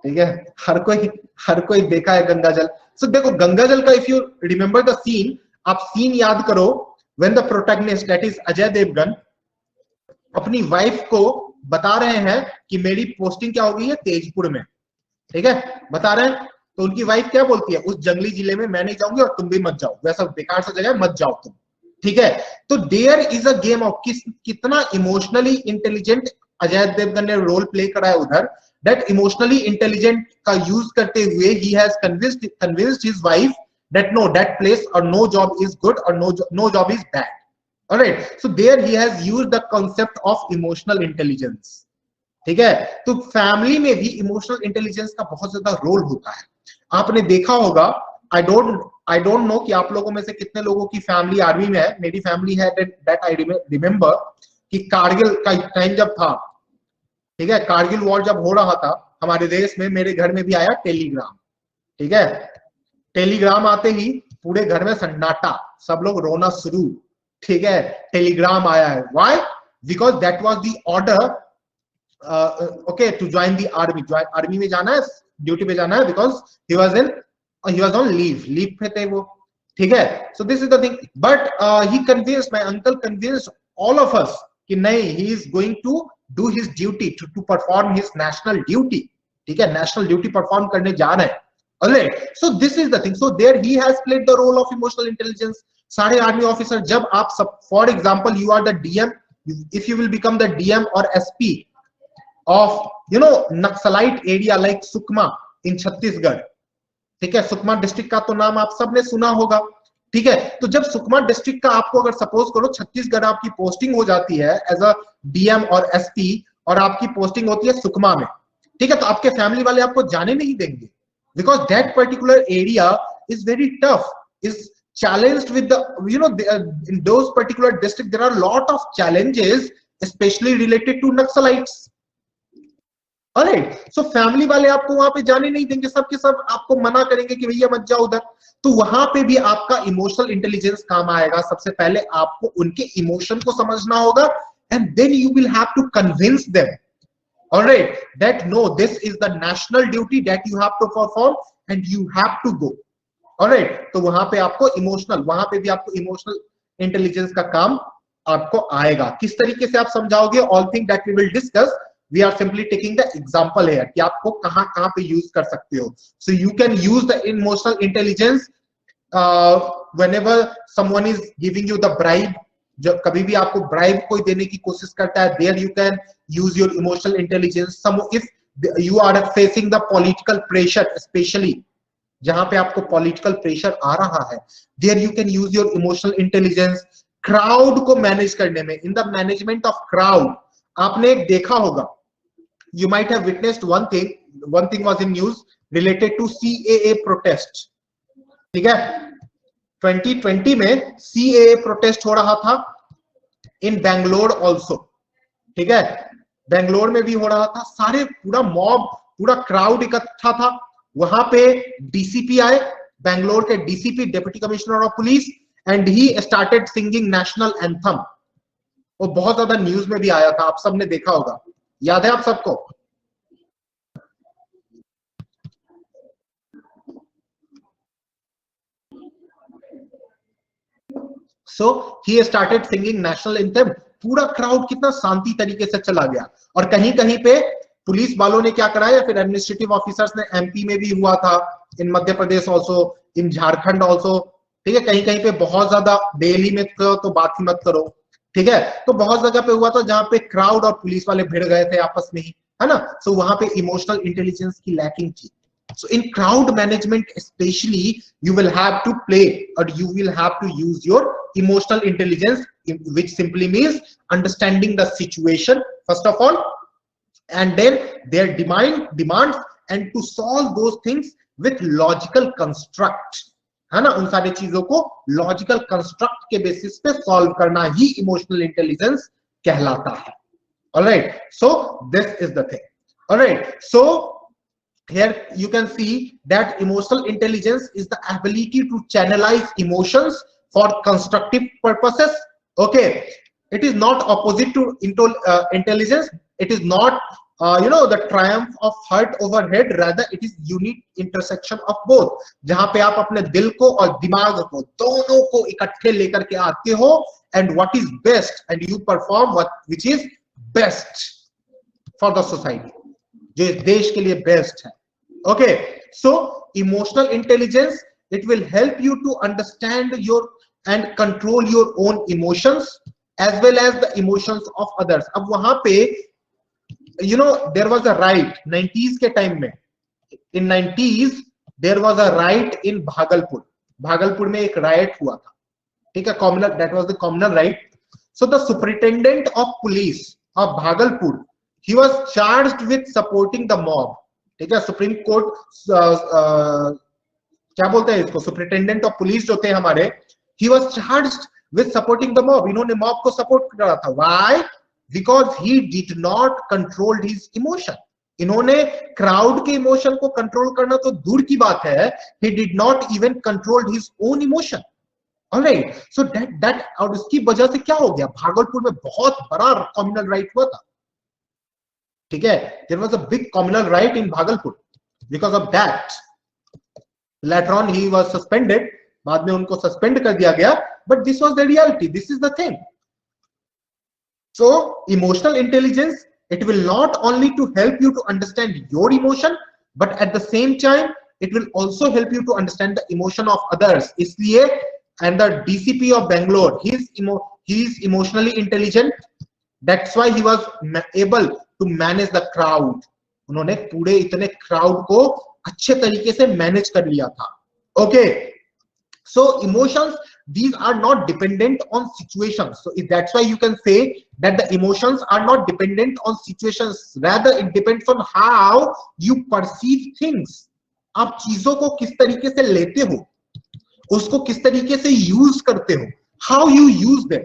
ठीक है. हर कोई देखा है गंगाजल. सो देखो गंगाजल का, if you remember the scene, आप सीन याद करो, when the protagonist that is Ajay Devgn अपनी वाइफ को बता रहे हैं कि मेरी पोस्टिंग क्या हो गई है तेजपुर में, ठीक है, बता रहे हैं. तो उनकी वाइफ क्या बोलती है, उस जंगली जिले में मैं नहीं जाऊंगी और तुम भी मत जाओ, वैसा बेकार सा जगह मत जाओ तुम, ठीक है. तो there is a game of कितना इमोशनली इंटेलिजेंट अजय देवगन ने रोल प्ले करा है उधर. दैट इमोशनली इंटेलिजेंट का यूज करते हुए he has convinced his wife that no, that place और नो जॉब इज गुड और no job is bad. Alright, so there he has used the concept of emotional intelligence, ठीक है. तो family में भी इमोशनल इंटेलिजेंस का बहुत ज्यादा रोल होता है. आपने देखा होगा, आई डोंट नो कि आप लोगों में से कितने लोगों की फैमिली आर्मी में है. मेरी फैमिली है, दैट आई रिमेंबर कि कारगिल का टाइम जब था, ठीक है, कारगिल वॉर जब हो रहा था हमारे देश में, मेरे घर में भी आया टेलीग्राम, ठीक है. टेलीग्राम आते ही पूरे घर में सन्नाटा, सब लोग रोना शुरू, ठीक है, टेलीग्राम आया है. Why? Because that was the order, okay, to join the army. Army में जाना है, ड्यूटी पे जाना है, because he was on leave पे थे वो, ठीक है. So this is the thing. But he convinced, my uncle convinced all of us कि नहीं, he is going to do his duty, to perform his national duty, ठीक है, national duty perform करने जा रहे हैं. Alright, so this is the thing. So there he has played the role of emotional intelligence. सारे army officer, जब आप सब, for example you are the DM, if you will become the DM और SP of Naxalite area like Sukma in Chhattisgarh, ठीक है, Sukma district का तो नाम आप सबने सुना होगा, ठीक है. तो जब सुकमा डिस्ट्रिक्ट का आपको, अगर सपोज करो छत्तीसगढ़ आपकी पोस्टिंग हो जाती है एज अ डीएम और एसपी, और आपकी पोस्टिंग होती है सुकमा में, ठीक है, तो आपके फैमिली वाले आपको जाने नहीं देंगे, because that particular area is very tough, is challenged with the, in those particular district there are a lot of challenges especially related to Naxalites. Alright, so family वाले आपको वहां पे जाने नहीं देंगे, सब के सब आपको मना करेंगे कि भैया मत जाओ उधर. तो वहां पे भी आपका इमोशनल इंटेलिजेंस काम आएगा. सबसे पहले आपको उनके इमोशन को समझना होगा, and then you will have to convince them, alright, that no, this is the national duty that you have to perform and you have to go. Alright, तो वहां पे आपको भी आपको इमोशनल इंटेलिजेंस का काम आपको आएगा. किस तरीके से आप समझाओगे, all thing that we will discuss. We are simply taking the example here कि आपको कहां पे यूज कर सकते हो. So you can use the emotional intelligence whenever someone is giving you the bribe. जब कभी भी आपको bribe कोई देने की कोशिश करता है, there you can use your emotional intelligence. If you are facing the political pressure, especially जहां पे आपको political pressure आ रहा है, there you can use your emotional intelligence. Crowd को manage करने में, in the management of crowd, आपने एक देखा होगा, you might have witnessed one thing was in news related to CAA protest, ठीक है. 2020 में CAA protest हो रहा था in Bangalore also, ठीक है, बेंगलोर में भी हो रहा था. सारे पूरा मॉब, पूरा क्राउड इकट्ठा था. वहां पे डीसीपी आए, बेंगलोर के DCP, deputy commissioner of police, and he started singing national anthem. वो बहुत ज्यादा न्यूज में भी आया था, आप सबने देखा होगा, याद है आप सबको? So he started singing national anthem. पूरा क्राउड कितना शांति तरीके से चला गया. और कहीं कहीं पे पुलिस वालों ने क्या करा, या फिर एडमिनिस्ट्रेटिव ऑफिसर्स ने, एमपी में भी हुआ था, इन मध्य प्रदेश ऑल्सो, इन झारखंड ऑल्सो, ठीक है, कहीं कहीं पे बहुत ज्यादा, दिल्ली में तो बात ही मत करो, ठीक है. तो बहुत जगह पे हुआ था जहां पे क्राउड और पुलिस वाले भिड़ गए थे आपस में ही, है ना. सो वहां पे इमोशनल इंटेलिजेंस की लैकिंग थी. So in crowd management especially, you will have to play or you will have to use your emotional intelligence, which simply means understanding the situation first of all, and then their demands, and to solve those things with logical construct, है ना. उन सारी चीजों को logical construct के basis पे solve करना ही emotional intelligence कहलाता है. Alright, so this is the thing. Alright, so here you can see that emotional intelligence is the ability to channelize emotions for constructive purposes. Okay, it is not opposite to intelligence. It is not the triumph of heart over head, rather it is unique intersection of both, जहां पे आप अपने दिल को और दिमाग को दोनों को इकट्ठे लेकर के आते हो, and what is best, and you perform which is best for the society, जो इस देश के लिए बेस्ट है. Okay, so emotional intelligence, it will help you to understand your and control your own emotions as well as the emotions of others. अब वहां पे there was a right 90s के टाइम में, in 90s there was a riot in Bhagalpur में एक riot हुआ था. ठीक है, communal, that was the communal riot. So the superintendent of police of Bhagalpur, he was charged with supporting the mob. ठीक है, सुप्रीम कोर्ट क्या बोलते हैं इसको, सुपरिटेंडेंट ऑफ पुलिस जो थे हमारे, he was charged with supporting the mob. इन्होंने मॉब को सपोर्ट करा था. why? because he did not control his emotion. इन्होंने क्राउड के इमोशन को कंट्रोल करना तो दूर की बात है, he did not even control his own emotion. Alright, so that और उसकी वजह से क्या हो गया, भागलपुर में बहुत बड़ा कम्युनल राइट हुआ था. ठीक है, there was a big communal riot in Bhagalpur. Because of that, later on he was suspended. बाद में उनको सस्पेंड कर दिया गया. But this was the reality. This is the thing. So emotional intelligence, it will not only to help you to understand your emotion, but at the same time it will also help you to understand the emotion of others. इसलिए, and the DCP of Bangalore, he is emotionally intelligent. That's why he was able to manage the crowd. उन्होंने पूरे इतने crowd को अच्छे तरीके से manage कर लिया था. Okay, so emotions, these are not dependent on situations. So that's why you can say that the emotions are not dependent on situations, rather it depends on how you perceive things. आप चीजों को किस तरीके से लेते हो, उसको किस तरीके से यूज करते हो, how you use them.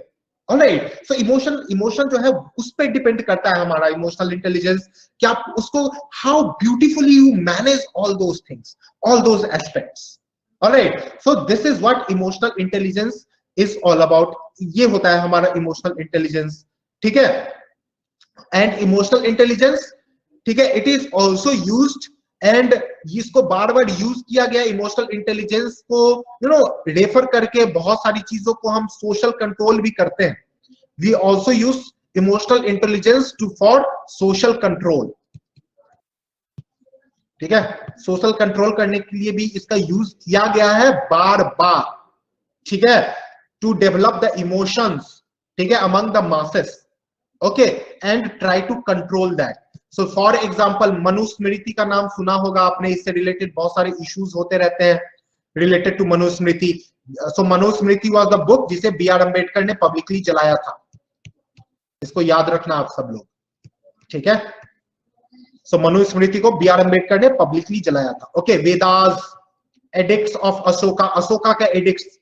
Alright, so emotion जो है उस पर डिपेंड करता है हमारा इमोशनल इंटेलिजेंस, कि आप उसको how beautifully you manage all those things, all those aspects. Alright, so this is what emotional intelligence is all about. ये होता है हमारा इमोशनल इंटेलिजेंस. ठीक है, एंड इमोशनल इंटेलिजेंस, ठीक है, it is also used, and इसको बार बार यूज किया गया इमोशनल इंटेलिजेंस को रेफर करके बहुत सारी चीजों को हम सोशल कंट्रोल भी करते हैं. We also use emotional intelligence to for social control. ठीक है, सोशल कंट्रोल करने के लिए भी इसका यूज किया गया है बार बार. ठीक है, टू डेवलप द इमोशंस, ठीक है, among the masses. Okay, and try to control that. So for example, Manusmriti का नाम सुना होगा आपने, इससे रिलेटेड बहुत सारे इश्यूज होते रहते हैं related to Manusmriti. So Manusmriti was the book जिसे B.R. अम्बेडकर ने पब्लिकली जलाया था. इसको याद रखना आप सब लोग. ठीक है, सो मनुस्मृति को B.R. अम्बेडकर ने पब्लिकली जलाया था. Okay, Vedas, edicts of Ashoka, Ashoka का एडिक्ट्स.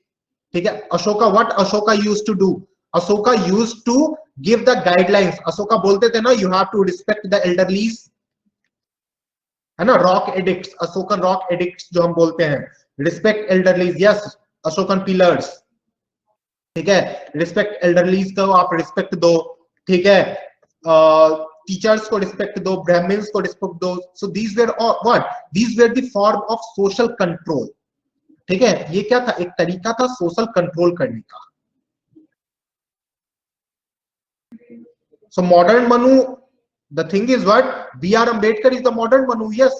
ठीक है, Ashoka, what Ashoka used to डू, Ashoka used to give the guidelines. Ashoka बोलते थे ना, you have to respect the elderlies, है ना. Rock addicts, Ashokan rock addicts जो हम बोलते हैं, respect elderlies. Yes, Ashokan pillars. ठीक है, रिस्पेक्ट एल्डरलीज को आप रिस्पेक्ट दो. ठीक है, टीचर्स को रिस्पेक्ट दो, ब्राह्मण्स को रिस्पेक्ट दो. So these were what, these were the form of social control. ठीक है, ये क्या था, एक तरीका था सोशल कंट्रोल करने का. So modern Manu, the thing is what, B.R. Ambedkar is the modern Manu. Yes,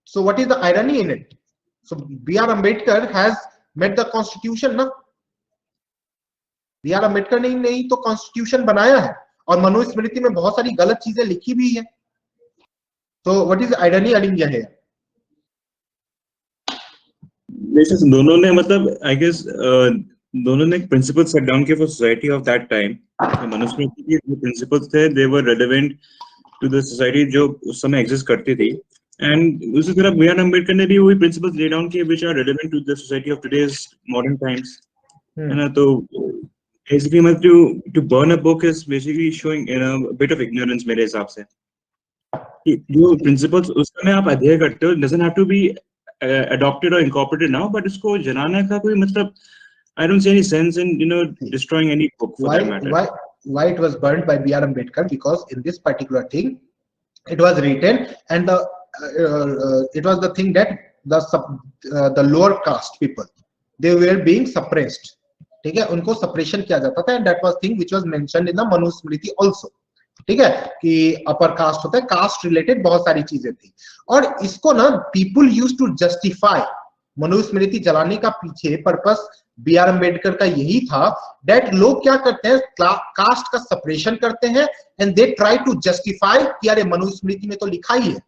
so what is the irony in it? So B.R. Ambedkar has met the constitution ना. B.R. Ambedkar ने नहीं तो constitution बनाया है, और मनुस्मृति में बहुत सारी गलत चीजें लिखी भी है. So what is the irony India here? This दोनों ने मतलब I guess दोनों ने principles set down किए for society of that time. Manusmriti के जो principles थे they were relevant to the society जो उस समय exist करती थी. And उसी तरह B.R. अम्बेडकर ने भी वही principles lay down किए which are relevant to the society of today's modern times. है ना, तो basically मतलब to burn a book is basically showing a bit of ignorance मेरे हिसाब से. जो principles उस समय आप अध्ययन करते हो doesn't have to be adopted or incorporated now, but इसको जलाने का कोई मतलब I don't see any sense in destroying any book for that matter. Why it was burned by B.R. Ambedkar? Because in this particular thing, it was written, and it was the thing that the lower caste people, they were being suppressed. ठीक है, उनको suppression किया जाता था, and that was thing which was mentioned in the Manusmriti also. ठीक है कि upper caste होता है, कास्ट रिलेटेड बहुत सारी चीजें थी, और इसको ना people use to justify. Manusmriti जलाने का पीछे पर्पस B.R. अम्बेडकर का यही था दैट लोग क्या करते हैं, कास्ट का सेपरेशन करते हैं and they try to justify कि अरे मनुस्मृति में तो लिखा ही है,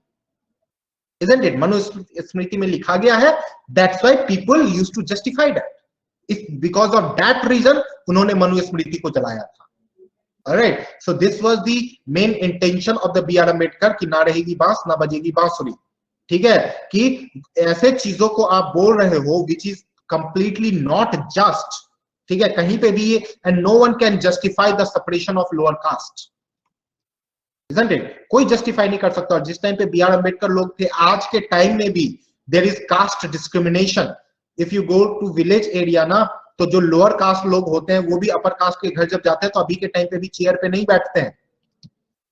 isn't it? मनुस्मृति में लिखा गया है, that's why people used to justify that. Because of that reason उन्होंने मनुस्मृति को जलाया था. Alright, so this was the main intention of the B.R. Ambedkar कि ना रहेगी बांस ना बजेगी बांसुरी. ठीक है, कि ऐसे चीजों को आप बोल रहे हो which is completely not just. ठीक है, कहीं पे भी, and no one can justify the separation of lower caste, isn't it? कोई justify नहीं कर सकता. और जिस टाइम पे B.R. अम्बेडकर लोग थे, आज के टाइम में भी there is caste discrimination. If you go to village area ना, तो जो लोअर कास्ट लोग होते हैं वो भी अपर कास्ट के घर जब जाते हैं तो अभी के टाइम पे भी चेयर पे नहीं बैठते हैं,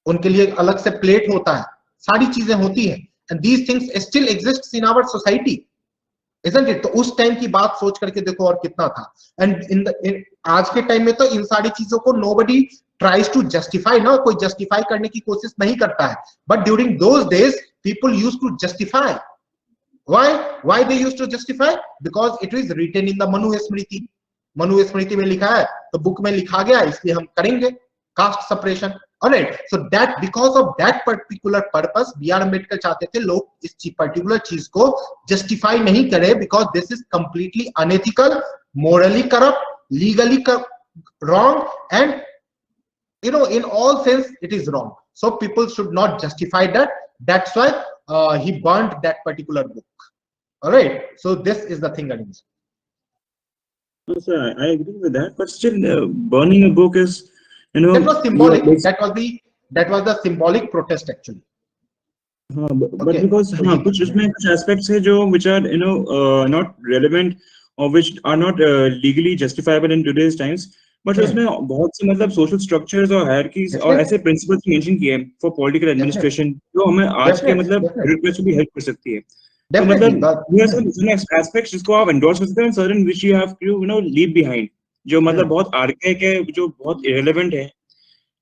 उनके लिए अलग से प्लेट होता है, सारी चीजें होती हैं. And these things still exist in our society, isn't it? तो उस टाइम की बात सोच करके देखो और कितना था. एंड आज के टाइम में तो इन सारी चीजों को nobody tries to justify ना, कोई जस्टिफाई करने की कोशिश नहीं करता है. But during those days people used to justify. Why they used to justify? Because it is written in the Manusmriti. Manusmriti में लिखा है तो बुक में लिखा गया, इसलिए हम करेंगे caste separation. Alright, so that because of that particular purpose B.R. Ambedkar चाहते थे लोग इस पर्टिकुलर चीज को जस्टिफाई नहीं करें, because this is completely unethical, morally corrupt, legally wrong, and in all sense it is wrong. So people should not justify that. That's why he burned that particular book. All right, so this is the thing. No, sir, I agree with that, but still burning a book is, that was symbolic. That was the symbolic protest actually. But because कुछ उसमें कुछ aspects है जो which are not relevant or which are not legally justifiable in today's times, but उसमें बहुत से मतलब social structures और hierarchies और ऐसे principles mention किए for political administration जो हमें आज के मतलब request भी help कर सकती है. तो मतलब ये some aspects जिसको आप endorse कर सकते हैं, certain which you have to leave behind, जो मतलब बहुत archaic है, जो बहुत irrelevant है,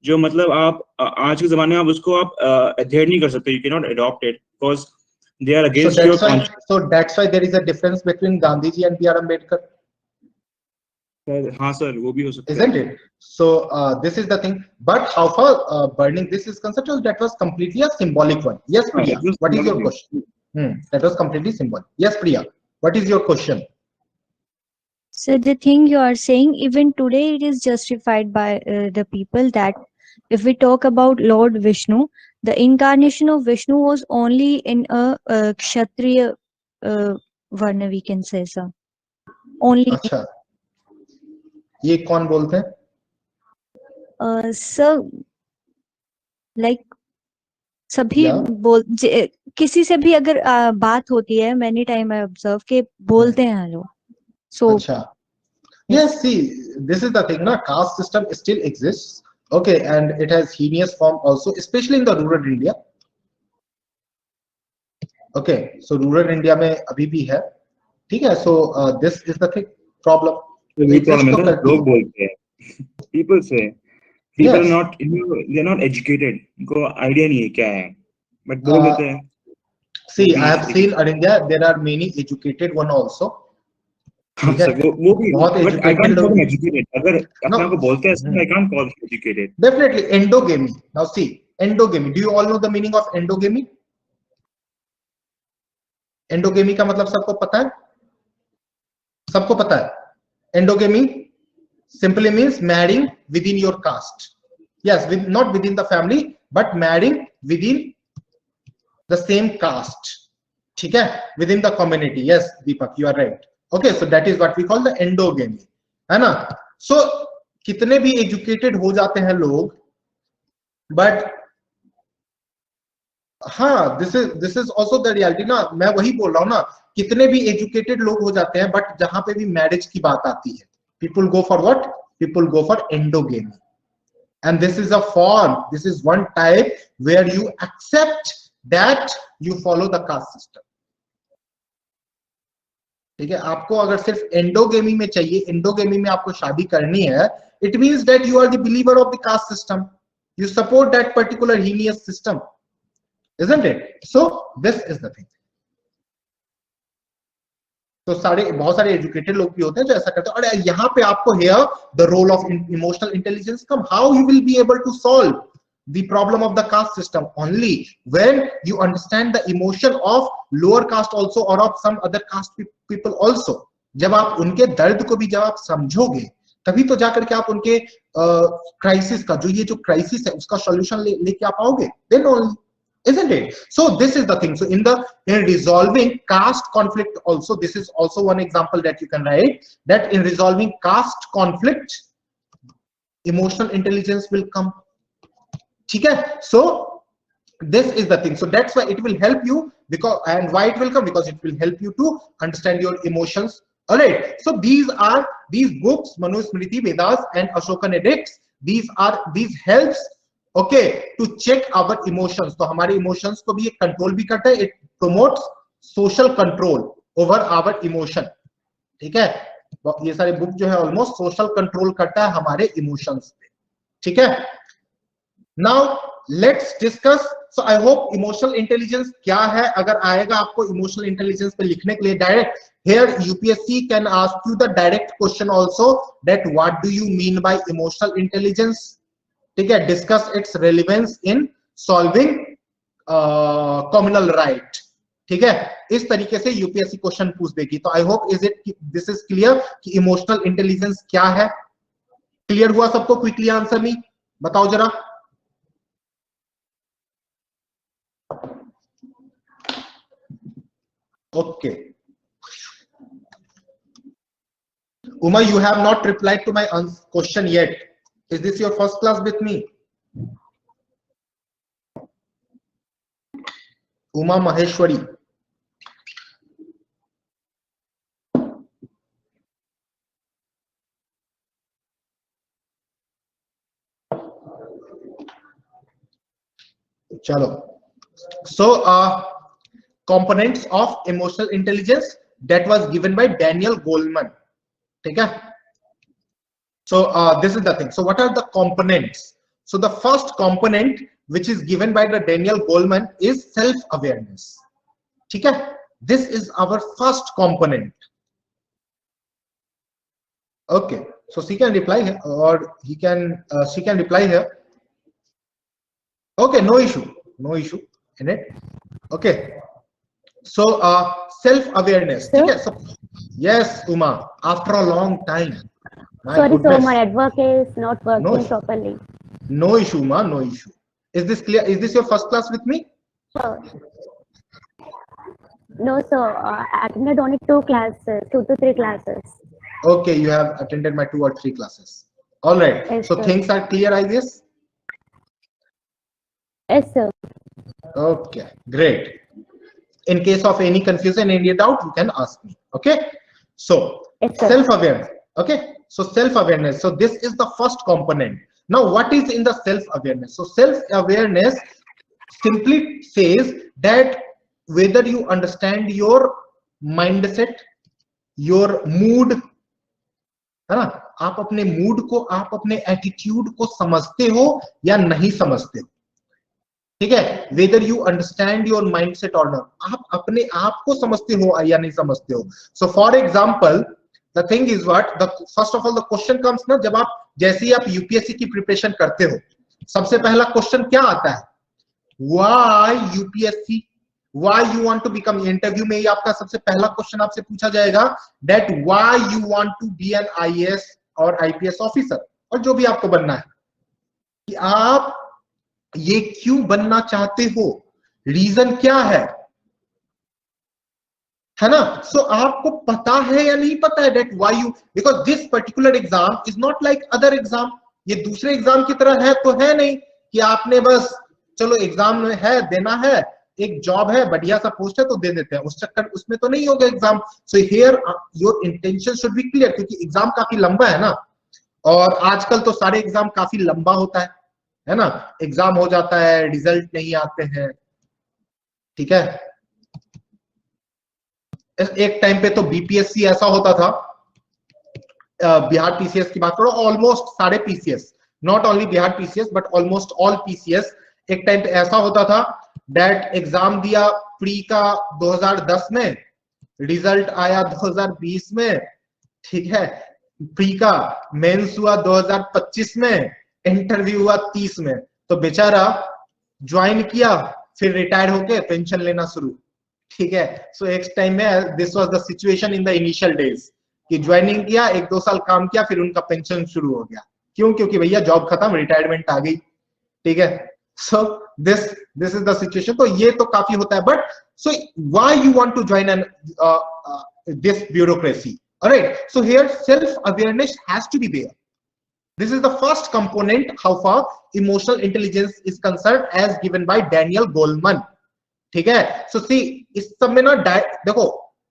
जो मतलब आप आज के जमाने में आप उसको आप अध्ययन नहीं कर सकते. You cannot adopt it because they are against your conscience. So that's why there is a difference between Gandhi ji and B.R. Ambedkar. हाँ सर, वो भी हो सकता है. Isn't it? So this is the thing. But how far burning this is concerned, that was completely a symbolic one. Yes, Priya. What is your question? That was completely symbolic. Yes, Priya. What is your question? So the thing you are saying, even today it is justified by the people that if we talk about Lord Vishnu, the incarnation of Vishnu was only in a Kshatriya varna, we can say so. Only. अच्छा, ये कौन बोलते हैं? Sir, like सभी किसी से भी अगर बात होती है, many time I observe के बोलते हैं लोग. So अच्छा, yes, see, this is the thing ना, caste system still exists, okay, and it has heinous form also, especially in the rural India. Okay, so rural India में अभी भी है, ठीक है. So this is the thing, problem. लोग बोलते हैं, people say, people are not, they are not educated, उनको idea नहीं है क्या है, but बोल देते हैं. See, I have seen in India there are many educated one also. वो भी, but I can't call them educated. अगर अपने को बोलते हैं, I can't call them educated. Definitely endogamy. Now see, endogamy. Do you all know the meaning of endogamy? Endogamy का मतलब सबको पता है, सबको पता है। Endogamy simply means marrying within your caste. Yes, not within the family, but marrying within the same caste. ठीक है, within the community. Yes, Deepak, you are right. Okay, so that is what we call the endogamy, है ना? So कितने भी educated हो जाते हैं लोग, but हाँ, this is also the reality ना, मैं वही बोल रहा हूँ ना, कितने भी educated लोग हो जाते हैं, but जहां पे भी marriage की बात आती है, people go for what? People go for endogamy. And this is a form, this is one type where you accept that you follow the caste system. ठीक है, आपको अगर सिर्फ एंडोगेमी में चाहिए, एंडोगेमी में आपको शादी करनी है, it means that you are the believer of the caste system. You support that particular heinous system, isn't it? So this is the thing. तो बहुत सारे एजुकेटेड लोग भी होते हैं जो ऐसा करते हैं, और यहाँ पे आपको here the role of emotional intelligence come. How you will be able to solve the problem of the caste system? Only when you understand the emotion of lower caste also और of some other caste people also. जब आप उनके दर्द को भी जब आप समझोगे, तभी तो जाकर के आप उनके क्राइसिस का, जो ये जो क्राइसिस है उसका सॉल्यूशन लेके आ पाओगे. Then only, isn't it? So this is the thing. So in resolving caste conflict also, this is also one example that you can write, that in resolving caste conflict emotional intelligence will come. ठीक है? So this is the thing. So that's why it will help you, because, and why it will come, because it will help you to understand your emotions. All right, so these books, Manusmriti, Vedas and Ashokan edicts, these helps, okay, to check our emotions. तो हमारे emotions को भी एक control भी करता है. It promotes social control over our emotion. ठीक है, ये सारे बुक जो है almost social control करता है हमारे emotions पे. ठीक है, now let's discuss. So I hope emotional intelligence क्या है, अगर आएगा आपको emotional intelligence पे लिखने के लिए direct, here UPSC can ask you the direct question also, that what do you mean by emotional intelligence? ठीक है, discuss its relevance in solving communal right. ठीक है, इस तरीके से यूपीएससी क्वेश्चन पूछ देगी. तो I hope this is clear कि इमोशनल इंटेलिजेंस क्या है. क्लियर हुआ सबको? क्विकली आंसर मी, बताओ जरा. Okay, Uma, you have not replied to my question yet. Is this your first class with me? Uma Maheshwari. Chalo. So components of emotional intelligence that was given by Daniel Goleman. ठीक है? So this is the thing. So what are the components? So the first component which is given by the Daniel Goleman is self-awareness. ठीक है? This is our first component. Okay. So she can reply here, or he can, she can reply here. Okay, no issue in it. Okay. So self-awareness. Okay. So yes, Uma, after a long time. Sorry, so my network is not working properly. No issue, ma, no issue. Is this clear? Is this your first class with me? Sure. No, sir. I attended only 2 to 3 classes. Okay, you have attended my 2 or 3 classes. All right. Yes, so sir. Things are clear, I guess. Yes, sir. Okay, great. In case of any confusion, any doubt, you can ask me. Okay. So Yes, sir. self-awareness. Okay. So self-awareness. So this is the first component. Now, what is in the self-awareness? So self-awareness simply says that whether you understand your mindset, your mood, है ना, आप अपने mood को, आप अपने attitude को समझते हो या नहीं समझते हो. ठीक है, whether you understand your mindset or not, आप अपने आप को समझते हो या नहीं समझते हो. So for example, the thing is what, the first of all the question comes ना, जब आप जैसे ही आप यूपीएससी की प्रिपरेशन करते हो, सबसे पहला क्वेश्चन क्या आता है? Why UPSC? Why you want to become, interview में ही आपका सबसे पहला क्वेश्चन आपसे पूछा जाएगा that why you want to be an IAS और आईपीएस ऑफिसर, और जो भी आपको बनना है, कि आप ये क्यों बनना चाहते हो, रीजन क्या है ना। सो आपको पता है या नहीं पता है that why you, because this particular exam is not like other exam, ये दूसरे एग्जाम की तरह है तो है नहीं कि आपने बस चलो एग्जाम में है देना है, एक जॉब है बढ़िया सा पोस्ट है तो दे देते हैं, उस चक्कर उसमें तो नहीं होगा exam. So here your intention should be clear, क्योंकि एग्जाम काफी लंबा है ना, और आजकल तो सारे एग्जाम काफी लंबा होता है ना, एग्जाम हो जाता है रिजल्ट नहीं आते हैं, ठीक है। एक टाइम पे तो बीपीएससी ऐसा होता था, बिहार पीसीएस की बात करो, ऑलमोस्ट सारे PCS, not only Bihar PCS but almost all PCS, एक टाइम पे ऐसा होता था दैट एग्जाम दिया प्री का 2010 में, रिजल्ट आया 2020 में, ठीक है, प्री का मेंस हुआ 2025 में, इंटरव्यू हुआ 30 में, तो बेचारा ज्वाइन किया फिर रिटायर होके पेंशन लेना शुरू, ठीक है। सो एक टाइम में this was the situation in the initial days, कि ज्वाइनिंग किया, 1-2 साल काम किया, फिर उनका पेंशन शुरू हो गया, क्यों, क्योंकि भैया जॉब खत्म, रिटायरमेंट आ गई, ठीक है। So this is the situation, तो ये तो काफी होता है, but so why you want to join an this bureaucracy, alright. So here self awareness has to be there. This is the first component how far emotional intelligence is concerned as given by Daniel Goleman, ठीक है। सो सी इस सब में ना देखो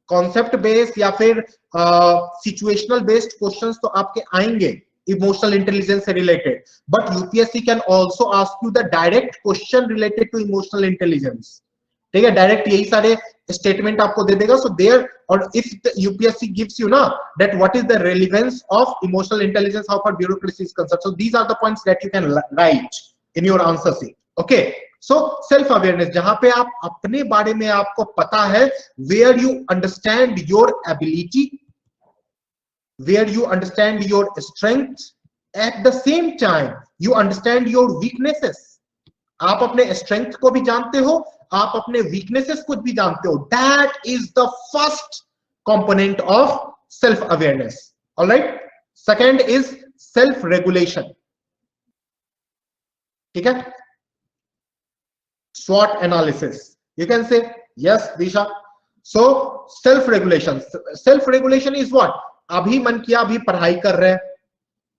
concept based या फिर situational based questions तो आपके आएंगे इमोशनल इंटेलिजेंस से related, but UPSC can also ask you the direct question related to emotional intelligence, ठीक है, डायरेक्ट यही सारे स्टेटमेंट आपको दे देगा। सो देयर, और इफ यूपीएससी गिव्स यू ना that what is the relevance of emotional intelligence how far bureaucracy is concerned, so these are the points that you can write in your answer sheet, okay. So self awareness, जहां पे आप अपने बारे में आपको पता है, where you understand your ability, where you understand your strength, at the same time you understand your weaknesses, आप अपने स्ट्रेंथ को भी जानते हो, आप अपने वीकनेसेस को भी जानते हो, that is the first component of self awareness, alright. Second is self regulation, ठीक है, SWOT analysis. You can say yes, Disha. So self-regulation. Self-regulation is what? अभी मन किया, अभी पढ़ाई कर रहे हैं,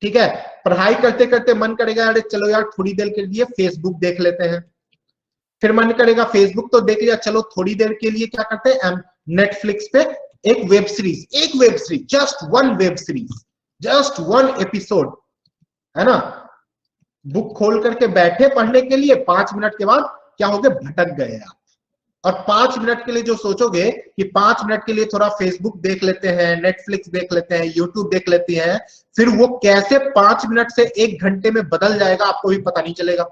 ठीक है, पढ़ाई करते करते मन करेगा अरे चलो यार थोड़ी देर के लिए फेसबुक देख लेते हैं, फिर मन करेगा फेसबुक तो देख लिया, चलो थोड़ी देर के लिए क्या करते हैं, नेटफ्लिक्स पे एक web series, just one web series, just one episode, है ना, बुक खोल करके बैठे पढ़ने के लिए, 5 मिनट के बाद क्या हो गए, भटक गए आप, और 5 मिनट के लिए जो सोचोगे कि 5 मिनट के लिए थोड़ा फेसबुक देख लेते हैं, नेटफ्लिक्स देख लेते हैं, यूट्यूब देख लेते हैं, फिर वो कैसे 5 मिनट से 1 घंटे में बदल जाएगा आपको भी पता नहीं चलेगा,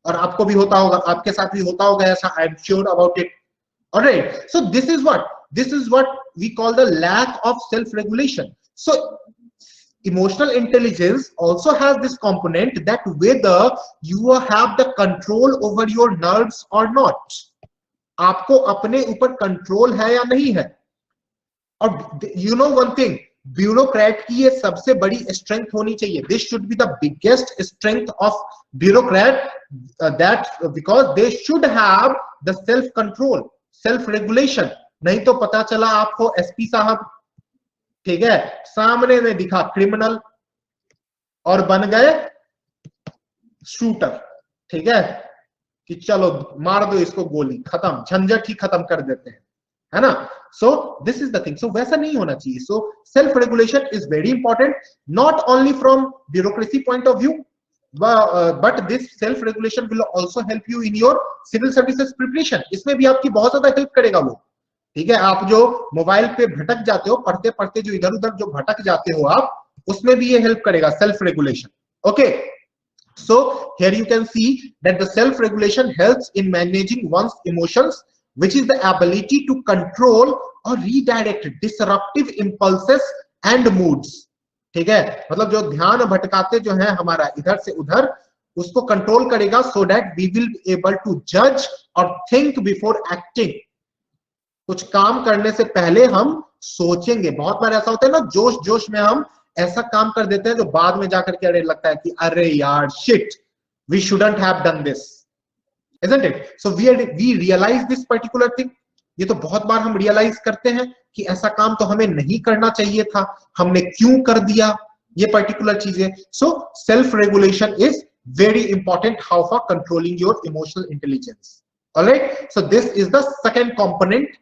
और आपको भी होता होगा, आपके साथ भी होता होगा ऐसा, I am sure about it, alright. So this is what we call the lack of self regulation. So emotional intelligence also has this component that whether you have the control over your nerves or not, आपको अपने ऊपर control है या नहीं है। और you know one thing, bureaucrat की ये सबसे बड़ी स्ट्रेंथ होनी चाहिए, this should be the biggest strength of bureaucrat, that because they should have the self control, self regulation, नहीं तो पता चला आपको एसपी साहब, ठीक है, सामने में दिखा क्रिमिनल और बन गए शूटर, ठीक है, कि चलो मार दो इसको गोली, खत्म, झंझट ही खत्म कर देते हैं, है ना। So this is the thing, so वैसा नहीं होना चाहिए। So self regulation is very important, not only from bureaucracy point of view, but this self regulation will also help you in your civil services preparation, इसमें भी आपकी बहुत ज्यादा help करेगा वो, ठीक है। आप जो मोबाइल पे भटक जाते हो, पढ़ते पढ़ते जो इधर उधर जो भटक जाते हो आप, उसमें भी ये हेल्प करेगा self regulation, okay. So here you can see that the self regulation helps in managing one's emotions, which is the ability to control और redirect disruptive impulses and moods, ठीक है, मतलब जो ध्यान भटकाते जो है हमारा इधर से उधर, उसको कंट्रोल करेगा, so that we will be able to जज और थिंक बिफोर एक्टिंग, कुछ काम करने से पहले हम सोचेंगे। बहुत बार ऐसा होता है ना, जोश जोश में हम ऐसा काम कर देते हैं जो बाद में जाकर के अरे लगता है कि अरे यार shit, we shouldn't have done this, isn't it? So we realize this particular thing. ये तो बहुत बार हम रियलाइज करते हैं कि ऐसा काम तो हमें नहीं करना चाहिए था, हमने क्यों कर दिया ये पर्टिकुलर चीजें। सो self regulation is very important how for controlling your emotional intelligence. All right, so this is the second component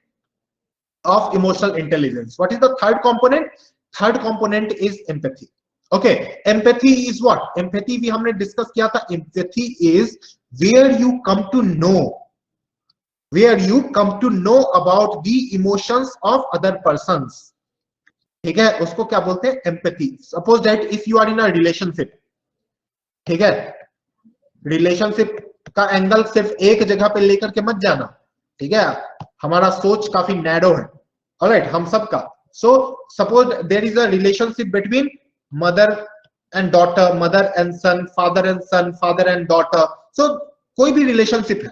of emotional intelligence. What is the third component? Third component is empathy. Okay, empathy is what? Empathy भी हमने discuss किया था. Empathy is where you come to know about the emotions of other persons. ठीक है, उसको क्या बोलते हैं? Empathy. Suppose that if you are in a relationship, ठीक है, रिलेशनशिप का एंगल सिर्फ एक जगह पे लेकर के मत जाना, ठीक है, हमारा सोच काफी नैरो है, ऑलराइट, हम सबका। So suppose there is a relationship between mother and daughter, mother and son, father and daughter. So कोई भी रिलेशनशिप है,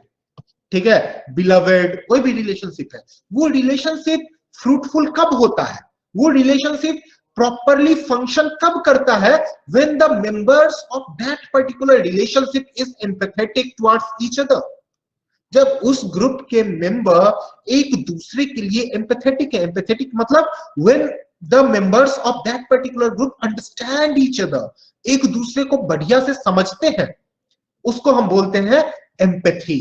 ठीक है, बिलवेड, कोई भी रिलेशनशिप है, वो रिलेशनशिप फ्रूटफुल कब होता है, वो रिलेशनशिप properly function कब करता है? when the members of that particular relationship is empathetic towards each other. जब उस ग्रुप के मेंबर एक दूसरे के लिए empathetic है, empathetic मतलब when the members of that particular group understand each other, एक दूसरे को बढ़िया से समझते हैं, उसको हम बोलते हैं empathy।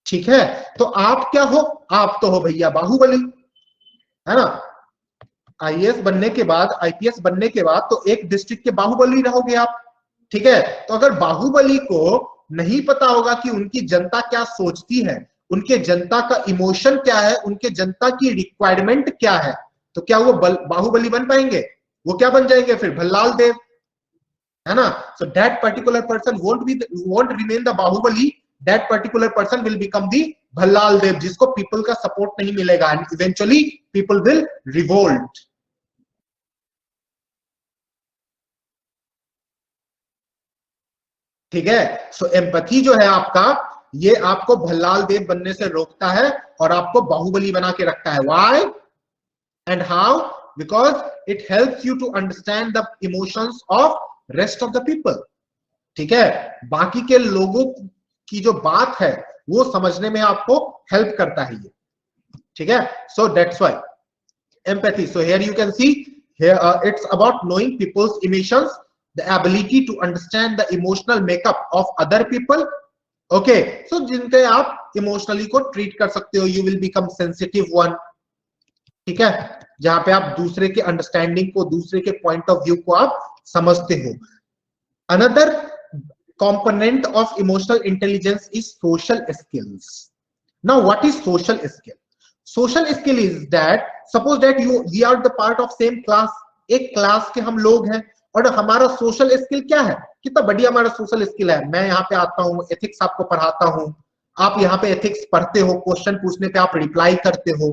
ठीक है, तो आप क्या हो? आप तो हो भैया बाहुबली, है ना। आईएएस बनने के बाद, आईपीएस बनने के बाद तो एक डिस्ट्रिक्ट के बाहुबली रहोगे आप, ठीक है। तो अगर बाहुबली को नहीं पता होगा कि उनकी जनता क्या सोचती है, उनके जनता का इमोशन क्या है, उनके जनता की रिक्वायरमेंट क्या है, तो क्या वो बाहुबली बन पाएंगे? वो क्या बन जाएंगे फिर? भल्लाल देव, है ना। So that particular person won't remain the Baahubali, that particular person will become the Bhallaladeva, जिसको पीपल का सपोर्ट नहीं मिलेगा and eventually people will revolt. ठीक है, सो एम्पैथी जो है आपका, ये आपको भल्लाल देव बनने से रोकता है और आपको बाहुबली बना के रखता है। Why and how? Because it helps you to understand the emotions of rest of the people. ठीक है, बाकी के लोगों की जो बात है वो समझने में आपको हेल्प करता है ये। ठीक है, so that's why empathy. So here you can see here it's about knowing people's emotions, the ability to understand the emotional makeup of other people. Okay, so जिनके आप इमोशनली को ट्रीट कर सकते हो, you will become sensitive one. ठीक है, जहां पे आप दूसरे के अंडरस्टैंडिंग को, दूसरे के पॉइंट ऑफ व्यू को आप समझते हो। Another component of emotional intelligence is social skills. Now what is social skill? Social skill is that suppose that we are the part of same class, एक क्लास के हम लोग हैं और हमारा सोशल स्किल क्या है, कितना बढ़िया हमारा सोशल स्किल है। मैं यहाँ पे आता हूँ, एथिक्स आपको पढ़ाता हूँ, आप यहाँ पे एथिक्स पढ़ते हो, क्वेश्चन पूछने पे आप रिप्लाई करते हो,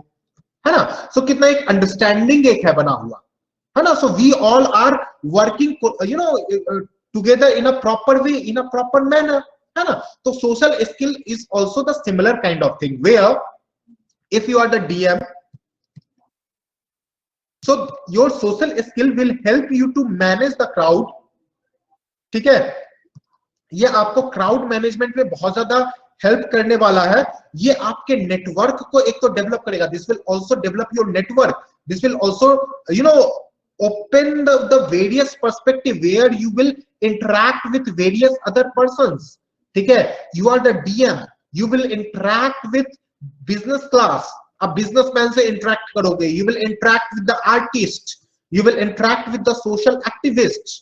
है ना। सो कितना एक अंडरस्टैंडिंग एक है बना हुआ, है ना। So we all are working you know together in a proper way, in a proper manner, है ना। तो social skill is also the similar kind of thing where if you are the DM, so your social skill will help you to manage the crowd। ठीक है, ये आपको crowd management में बहुत ज्यादा हेल्प करने वाला है। ये आपके नेटवर्क को एक तो डेवलप करेगा, this will also develop your network, this will also you know open the various perspective where you will interact with various other persons। ठीक है, you are the DM, you will interact with business class, अब businessman से interact करोगे, you will interact with the artist, you will interact with the social activist।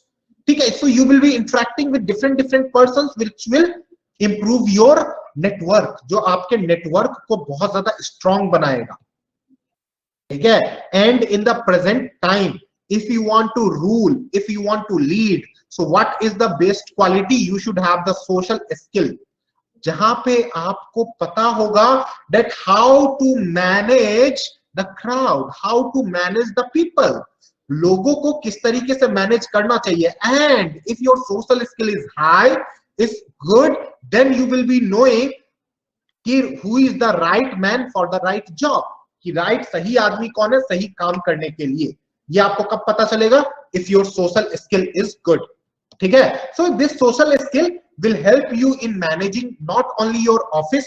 ठीक है, so you will be interacting with different persons which will improve your network, जो आपके network को बहुत ज्यादा स्ट्रॉन्ग बनाएगा। ठीक है, and in the present time if you want to rule, if you want to lead, so what is the best quality? You should have the social skill, जहां पे आपको पता होगा that how to manage the crowd, how to manage the people, लोगों को किस तरीके से मैनेज करना चाहिए। and if your social skill is high, is good, then you will be knowing who is the right man for the right job। कि right सही आदमी कौन है सही काम करने के लिए। ये आपको कब पता चलेगा? If your social skill is good. ठीक है, so this social skill will help you in managing not only your office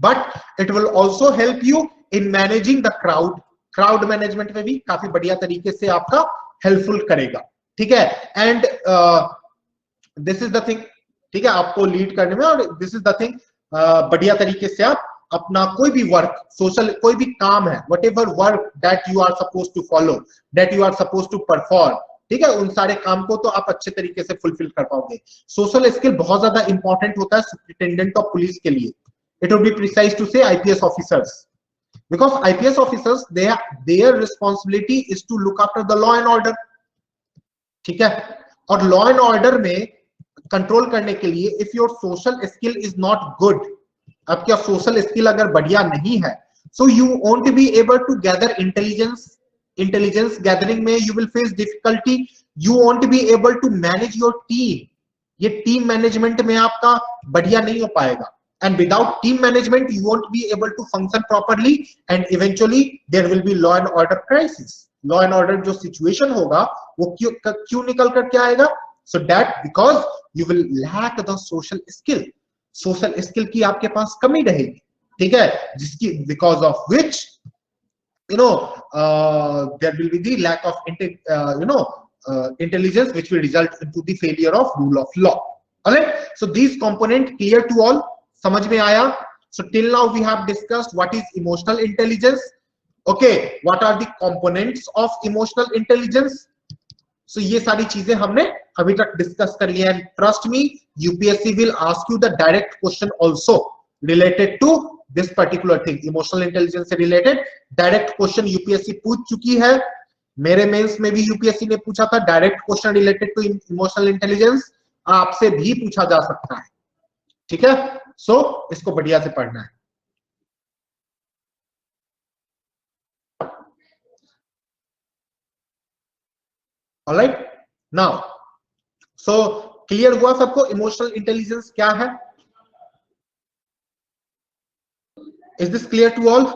but it will also help you in managing the crowd. Crowd management में भी काफी बढ़िया तरीके से आपका helpful करेगा। ठीक है, and this is the thing. ठीक है, आपको लीड करने में, और दिस इज द थिंग, बढ़िया तरीके से आप अपना कोई भी वर्क, सोशल कोई भी काम है, whatever work that you are suppose to follow, that you are suppose to perform, ठीक है, उन सारे काम को तो आप अच्छे तरीके से फुलफिल कर पाओगे। सोशल स्किल बहुत ज्यादा इंपॉर्टेंट होता है सुपरिटेंडेंट ऑफ पुलिस के लिए। It would be precise to say IPS officers, because IPS officers their responsibility is to look after the law and order। ठीक है, और लॉ एंड ऑर्डर में कंट्रोल करने के लिए if your social skill is not good, अब क्या social skill अगर बढ़िया नहीं है, so you won't be able to gather intelligence gathering में you will face difficulty, you won't be able to manage your team. ये टीम मैनेजमेंट में आपका बढ़िया नहीं हो पाएगा, and without team management you won't be able to function properly and eventually there will be law and order crisis। law and order जो situation होगा वो क्यों निकल कर के आएगा? so that because you will lack the social skill की आपके पास कमी रहेगी। ठीक है, जिसकी because of which there will be the lack of intelligence which will result into the failure of rule of law। alright, so these component clear to all? समझ में आया? So till now we have discussed what is emotional intelligence. Okay, what are the components of emotional intelligence? So ये सारी चीजें हमने अभी तक discuss कर लिया है। Trust me, UPSC will ask you the direct question also related to this particular thing। Emotional intelligence से related direct question UPSC पूछ चुकी है, मेरे मेंस में भी UPSC ने पूछा था direct question related to emotional intelligence, आपसे भी पूछा जा सकता है। ठीक है, सो इसको बढ़िया से पढ़ना है। ऑलराइट, नाउ सो क्लियर हुआ सबको इमोशनल इंटेलिजेंस क्या है? Is this clear to all?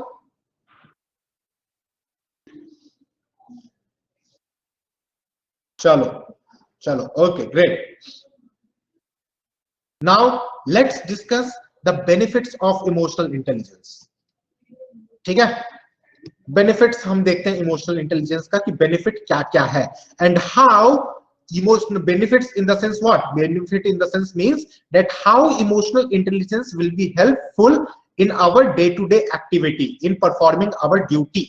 चलो चलो, okay great. Now let's discuss the benefits of emotional intelligence। ठीक है, benefits हम देखते हैं emotional intelligence का कि benefit क्या क्या है and how emotional benefits in the sense what? Benefit in the sense means that how emotional intelligence will be helpful in our day-to-day activity, in performing our duty,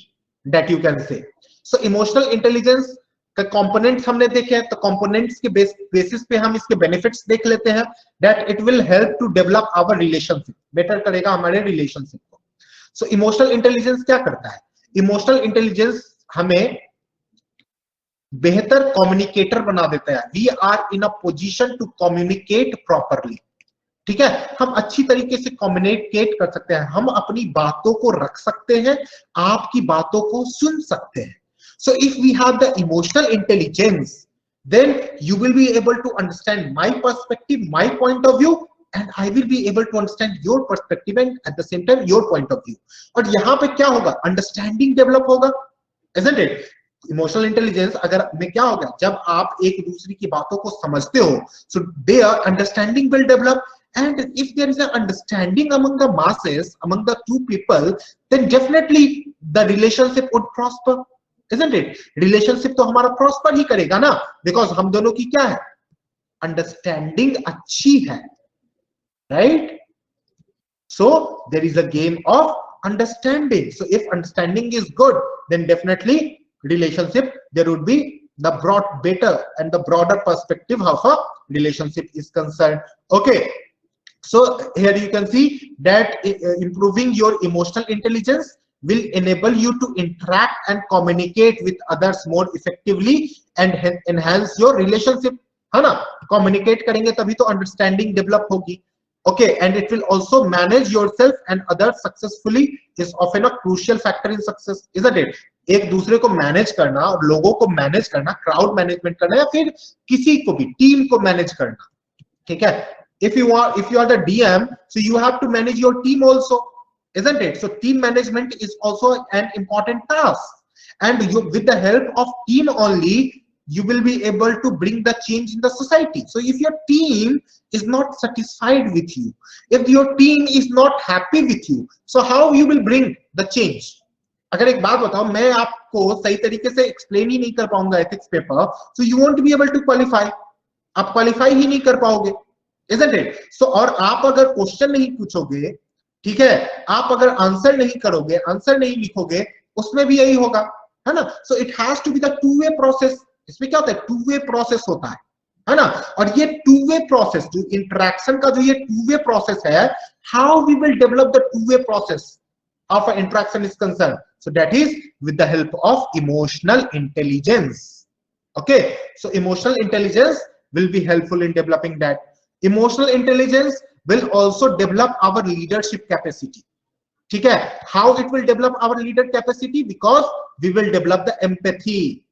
that you can say। So emotional intelligence components हमने देखे हैं, तो components के basis पे हम इसके benefits देख लेते हैं। That it will help to develop our relationship, better करेगा हमारे रिलेशनशिप को। सो इमोशनल इंटेलिजेंस क्या करता है? इमोशनल इंटेलिजेंस हमें बेहतर कम्युनिकेटर बना देता है। We are in a position to communicate properly. ठीक है, हम अच्छी तरीके से कम्युनिकेट कर सकते हैं, हम अपनी बातों को रख सकते हैं, आपकी बातों को सुन सकते हैं। So if we have the emotional intelligence, then you will be able to understand my perspective, my point of view, and I will be able to understand your perspective and at the same time your point of view। और यहाँ पे क्या होगा? Understanding develop होगा, isn't it? Emotional intelligence अगर में क्या होगा? जब आप एक दूसरे की बातों को समझते हो, so their understanding will develop, and if there is an understanding among the masses, among the two people, then definitely the relationship would prosper। Isn't it? Relationship तो हमारा प्रॉस्पर ही करेगा ना, बिकॉज हम दोनों की क्या है? अंडरस्टैंडिंग अच्छी है, right? So there is a game of understanding. So if understanding is good, then definitely relationship there would be the broad better and the broader perspective of a relationship is concern. Okay, so here you can see that improving your emotional intelligence will enable you to interact and communicate with others more effectively and enhance your relationship। है ना, communicate करेंगे तभी तो understanding develop होगी। okay, and it will also manage yourself and others successfully is often a crucial factor in success, isn't it? एक दूसरे को manage करना और लोगों को मैनेज करना, क्राउड मैनेजमेंट करना, या फिर किसी को भी टीम को मैनेज करना। ठीक है, if you are the DM, so you have to manage your team also। isn't it? So team management is also an important task, and you, with the help of team only, you will be able to bring the change in the society. So if your team is not satisfied with you, if your team is not happy with you, so how you will bring the change? अगर एक बात बताओ, मैं आपको सही तरीके से explain ही नहीं कर पाऊंगा ethics paper, so you won't be able to qualify, आप क्वालिफाई ही नहीं कर पाओगे, isn't it? So और आप अगर क्वेश्चन नहीं पूछोगे, ठीक है, आप अगर आंसर नहीं करोगे, आंसर नहीं लिखोगे, उसमें भी यही होगा, है ना? So it has to be the two-way process. इसमें क्या होता है, two-way process होता है ना? और ये two-way process, जो इंटरेक्शन का जो ये two-way process है, how we will develop the two-way process of an interaction is concerned. So that is with the help of emotional intelligence. Okay, so emotional intelligence will be helpful in developing that. Emotional intelligence will also develop our leadership capacity. ठीक है, how it will develop our leader capacity? Because we will develop the empathy.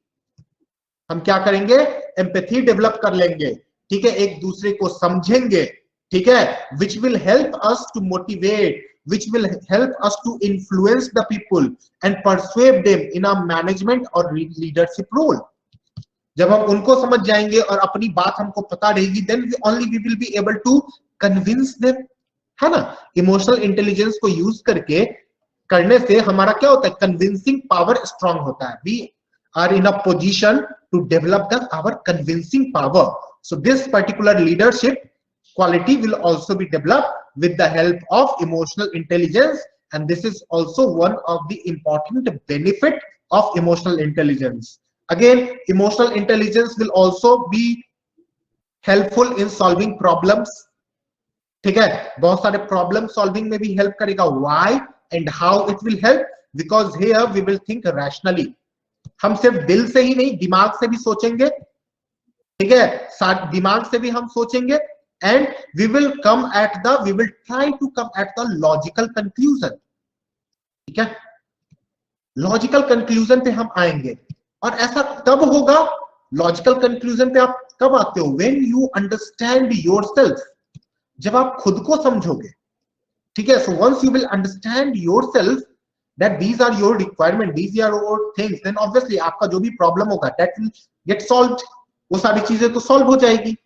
हम क्या करेंगे, empathy develop कर लेंगे, ठीक है, एक दूसरे को समझेंगे, ठीक है, which will help us to motivate, which will help us to influence the people and persuade them in a management or leadership role. जब हम उनको समझ जाएंगे और अपनी बात हमको पता रहेगी, then only we will be able to convince them, है ना? इमोशनल इंटेलिजेंस को यूज करके करने से हमारा क्या होता है, कन्विंसिंग पावर स्ट्रांग होता है. We are in a position to develop our convincing power. So this particular leadership quality will also be developed with the help of emotional intelligence, and this is also one of the important benefit of emotional intelligence. Again, emotional intelligence will also be helpful in solving problems. ठीक है, बहुत सारे problem solving में भी help करेगा. Why and how it will help? Because here we will think rationally. हम सिर्फ दिल से ही नहीं, दिमाग से भी सोचेंगे, ठीक है, साथ दिमाग से भी हम सोचेंगे, and we will try to come at the logical conclusion. ठीक है, लॉजिकल कंक्लूजन पे हम आएंगे. और ऐसा तब होगा, लॉजिकल कंक्लूजन पे आप कब आते हो, when you understand yourself, जब आप खुद को समझोगे, ठीक है. So once you will understand yourself that these are your requirement, these are your things, then obviously आपका जो भी प्रॉब्लम होगा that will get solved. वो सारी चीजें तो सॉल्व हो जाएगी,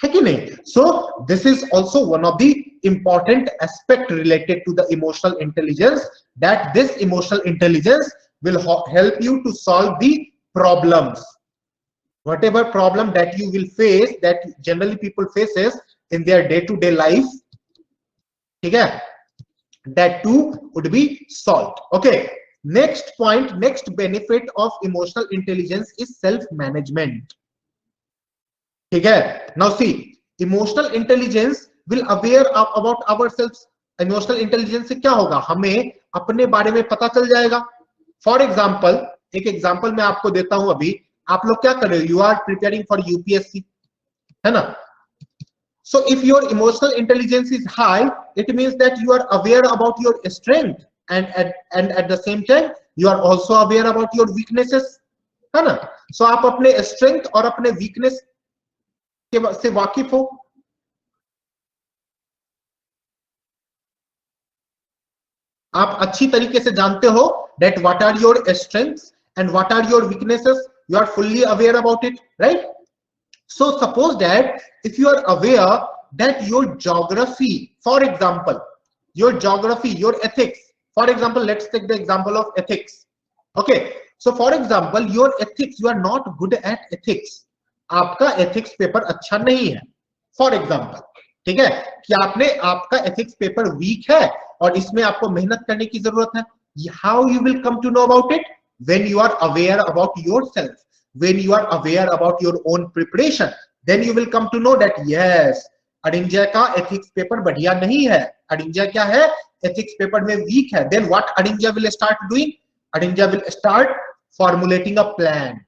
है कि नहीं? So this is also one of the important aspect related to the emotional intelligence, that this emotional intelligence will help you to solve the problems, whatever problem that you will face, that generally people faces in their day-to-day life, ठीक है, that too would be solved. Okay, next point, next benefit of emotional intelligence is self-management. ठीक है, now see, emotional intelligence will aware about ourselves. Emotional intelligence से क्या होगा, हमें अपने बारे में पता चल जाएगा. फॉर एग्जाम्पल, एक एग्जाम्पल मैं आपको देता हूं. अभी आप लोग क्या कर रहे हो, you are preparing for UPSC, है ना? So if your emotional intelligence is high, it means that you are aware about your strength, and at the same time you are also aware about your weaknesses, है ना? So आप अपने strength और अपने weakness से वाकिफ हो. आप अच्छी तरीके से जानते हो that what are your strengths and what are your weaknesses. You are fully aware about it, right? So suppose that if you are aware that your geography, for example, your geography, your ethics, for example, let's take the example of ethics. Okay, so for example, your ethics, you are not good at ethics. आपका ethics paper अच्छा नहीं है, for example, ठीक है, कि आपका ethics paper weak है और इसमें आपको मेहनत करने की जरूरत है. How you will come to know about it? When you are aware about yourself, when you are aware about your own preparation, then you will come to know that yes, अडिंजा का ethics paper बढ़िया नहीं है, अडिंजा क्या है, ethics paper में weak है. Then what अडिंजा will start doing? अडिंजा will start formulating a plan.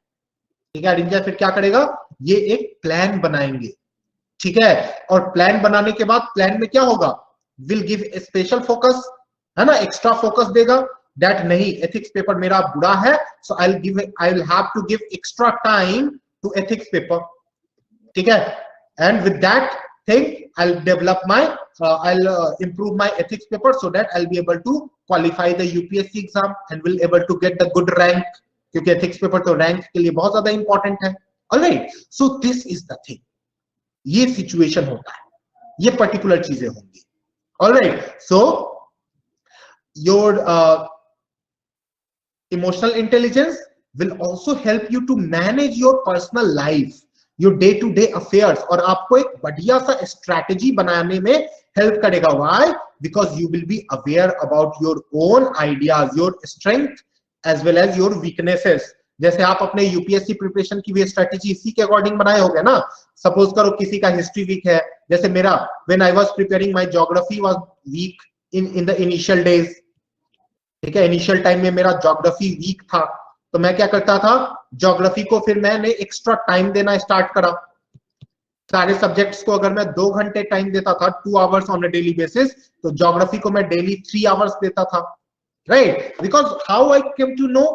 ठीक है, अडिंजा फिर क्या करेगा, ये एक प्लान बनाएंगे, ठीक है, और प्लान बनाने के बाद प्लान में क्या होगा, विल गिव स्पेशल फोकस, है ना, एक्स्ट्रा फोकस देगा. दैट नहीं, एथिक्स पेपर मेरा बुरा है, so I will have to give extra time to ethics paper, ठीक है, and with that thing I'll develop my I'll improve my ethics paper so that I'll be able to qualify the UPSC exam and will able to get the good rank, क्योंकि ethics paper तो rank के लिए बहुत ज्यादा important है. Alright, so this is the thing. ये situation होता है, ये particular चीजें होंगी. Alright, so your emotional intelligence will also help you to manage your personal life, your day-to-day affairs, और आपको एक बढ़िया सा strategy बनाने में help करेगा. Why? Because you will be aware about your own ideas, your strength as well as your weaknesses. जैसे आप अपने यूपीएससी प्रिपरेशन की भी स्ट्रेटेजी इसी के अकॉर्डिंग बनाए होगे ना. सपोज करो किसी का हिस्ट्री वीक है, जैसे मेरा when I was preparing my geography was weak in the initial days. ठीक है, इनिशियल टाइम में मेरा ज्योग्राफी वीक था, तो मैं क्या करता था, ज्योग्राफी को फिर मैंने एक्स्ट्रा टाइम देना स्टार्ट करा. सारे सब्जेक्ट्स को अगर मैं 2 घंटे टाइम देता था, 2 hours on a daily basis, तो ज्योग्राफी को मैं डेली 3 आवर्स देता था. Right, because how I came to know,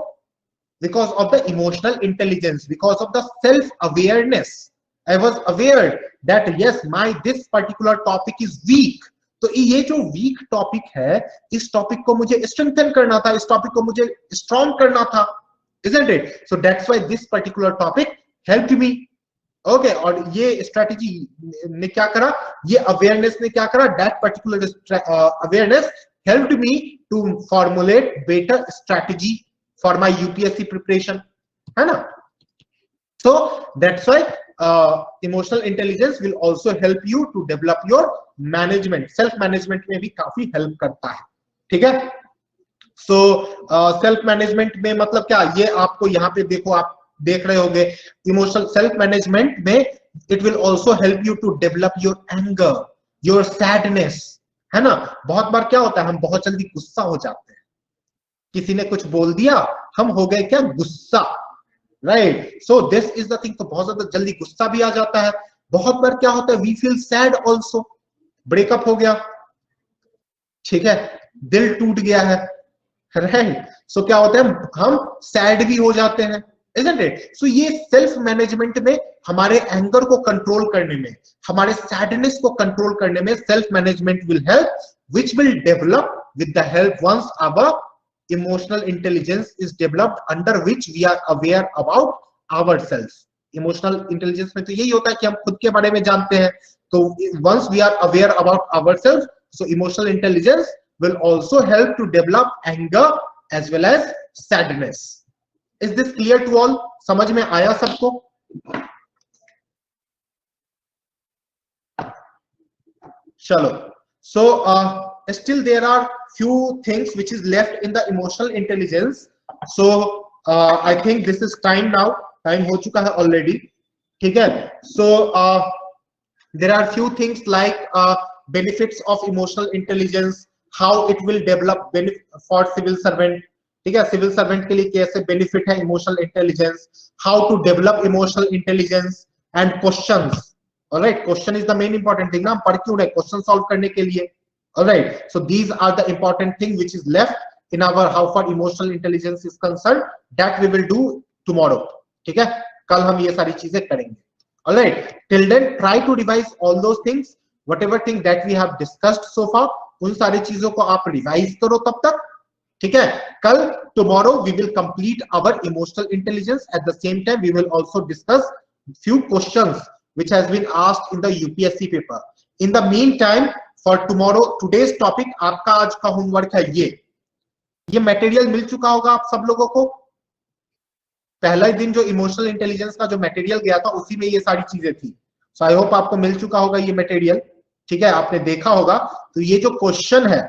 because of the emotional intelligence, because of the self awareness. I was aware that yes, my this particular topic is weak. तो ये जो weak topic है, इस topic को मुझे strengthen करना था, इस topic को मुझे strong करना था, isn't it? So that's why this particular topic helped me. Okay, और ये strategy ने क्या करा, ये awareness ने क्या करा, that particular awareness helped me to formulate better strategy for my UPSC preparation, है ना? So that's why emotional intelligence will also help you to develop your management, self management में भी काफी help करता है. ठीक है? So self management में मतलब क्या, ये आपको यहाँ पे देखो, आप देख रहे होंगे, emotional self management में it will also help you to develop your anger, your sadness, है ना? बहुत बार क्या होता है, हम बहुत जल्दी गुस्सा हो जाते हैं. किसी ने कुछ बोल दिया, हम हो गए क्या, गुस्सा. Right, so this is the thing. तो बहुत ज्यादा जल्दी गुस्सा भी आ जाता है. बहुत बार क्या होता है, we feel sad also. Breakup हो गया, ठीक है, दिल टूट गया है, राइट, सो क्या होता है, हम सैड भी हो जाते हैं, isn't it? So ये सेल्फ मैनेजमेंट में हमारे एंगर को कंट्रोल करने में, हमारे सैडनेस को कंट्रोल करने में self management will help, which will develop with the help once our emotional intelligence is developed, under which we are aware about ourselves. Emotional intelligence में तो यही होता है कि हम खुद के बारे में जानते हैं. तो once we are aware about ourselves, so emotional intelligence will also help to develop anger as well as sadness. Is this clear to all? समझ में आया सबको? चलो, so still there are few things which is left in the emotional intelligence. So I think this is time now. Time हो चुका है already. ठीक है? So there are few things like benefits of emotional intelligence, how it will develop benefit for civil servant. ठीक है, civil servant के लिए कैसे बेनिफिट है emotional intelligence, how to develop emotional intelligence and questions. Alright, question is the main important thing ना, हम पढ़ क्यों रहे, क्वेश्चन सॉल्व करने के लिए. Alright, so these are the important thing which is left in our how for emotional intelligence is concern, that we will do tomorrow. ठीक है, कल हम ये सारी चीजें करेंगे. Alright, till then try to revise all those things, whatever thing that we have discussed so far, उन सारी चीजों को आप रिवाइज करो तब तक. ठीक है, कल tomorrow we will complete our emotional intelligence. At the same time we will also discuss few questions which has been asked in the UPSC paper. In the meantime, for tomorrow, today's topic, आपका आज का homework है ये material मिल चुका होगा आप सब लोगों को. पहला दिन जो इमोशनल इंटेलिजेंस का जो मटेरियल गया था उसी में ये सारी चीजें थी. सो आई होप आपको मिल चुका होगा ये मटेरियल. ठीक है, आपने देखा होगा. तो ये जो क्वेश्चन है,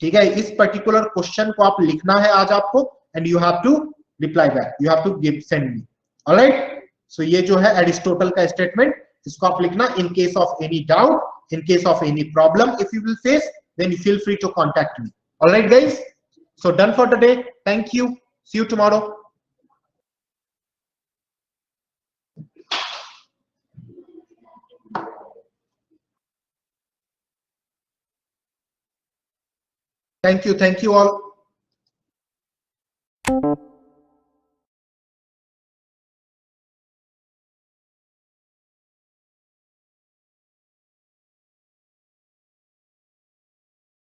ठीक है, इस पर्टिकुलर क्वेश्चन को आप लिखना है आज आपको, and you have to reply back, you have to give send me. Alright, so ये जो है एरिस्टोटल का स्टेटमेंट, इसको आप लिखना. In case of any doubt, in case of any problem if you will face, then you feel free to contact me. Alright guys, so done for the day. Thank you, see you tomorrow. Thank you all.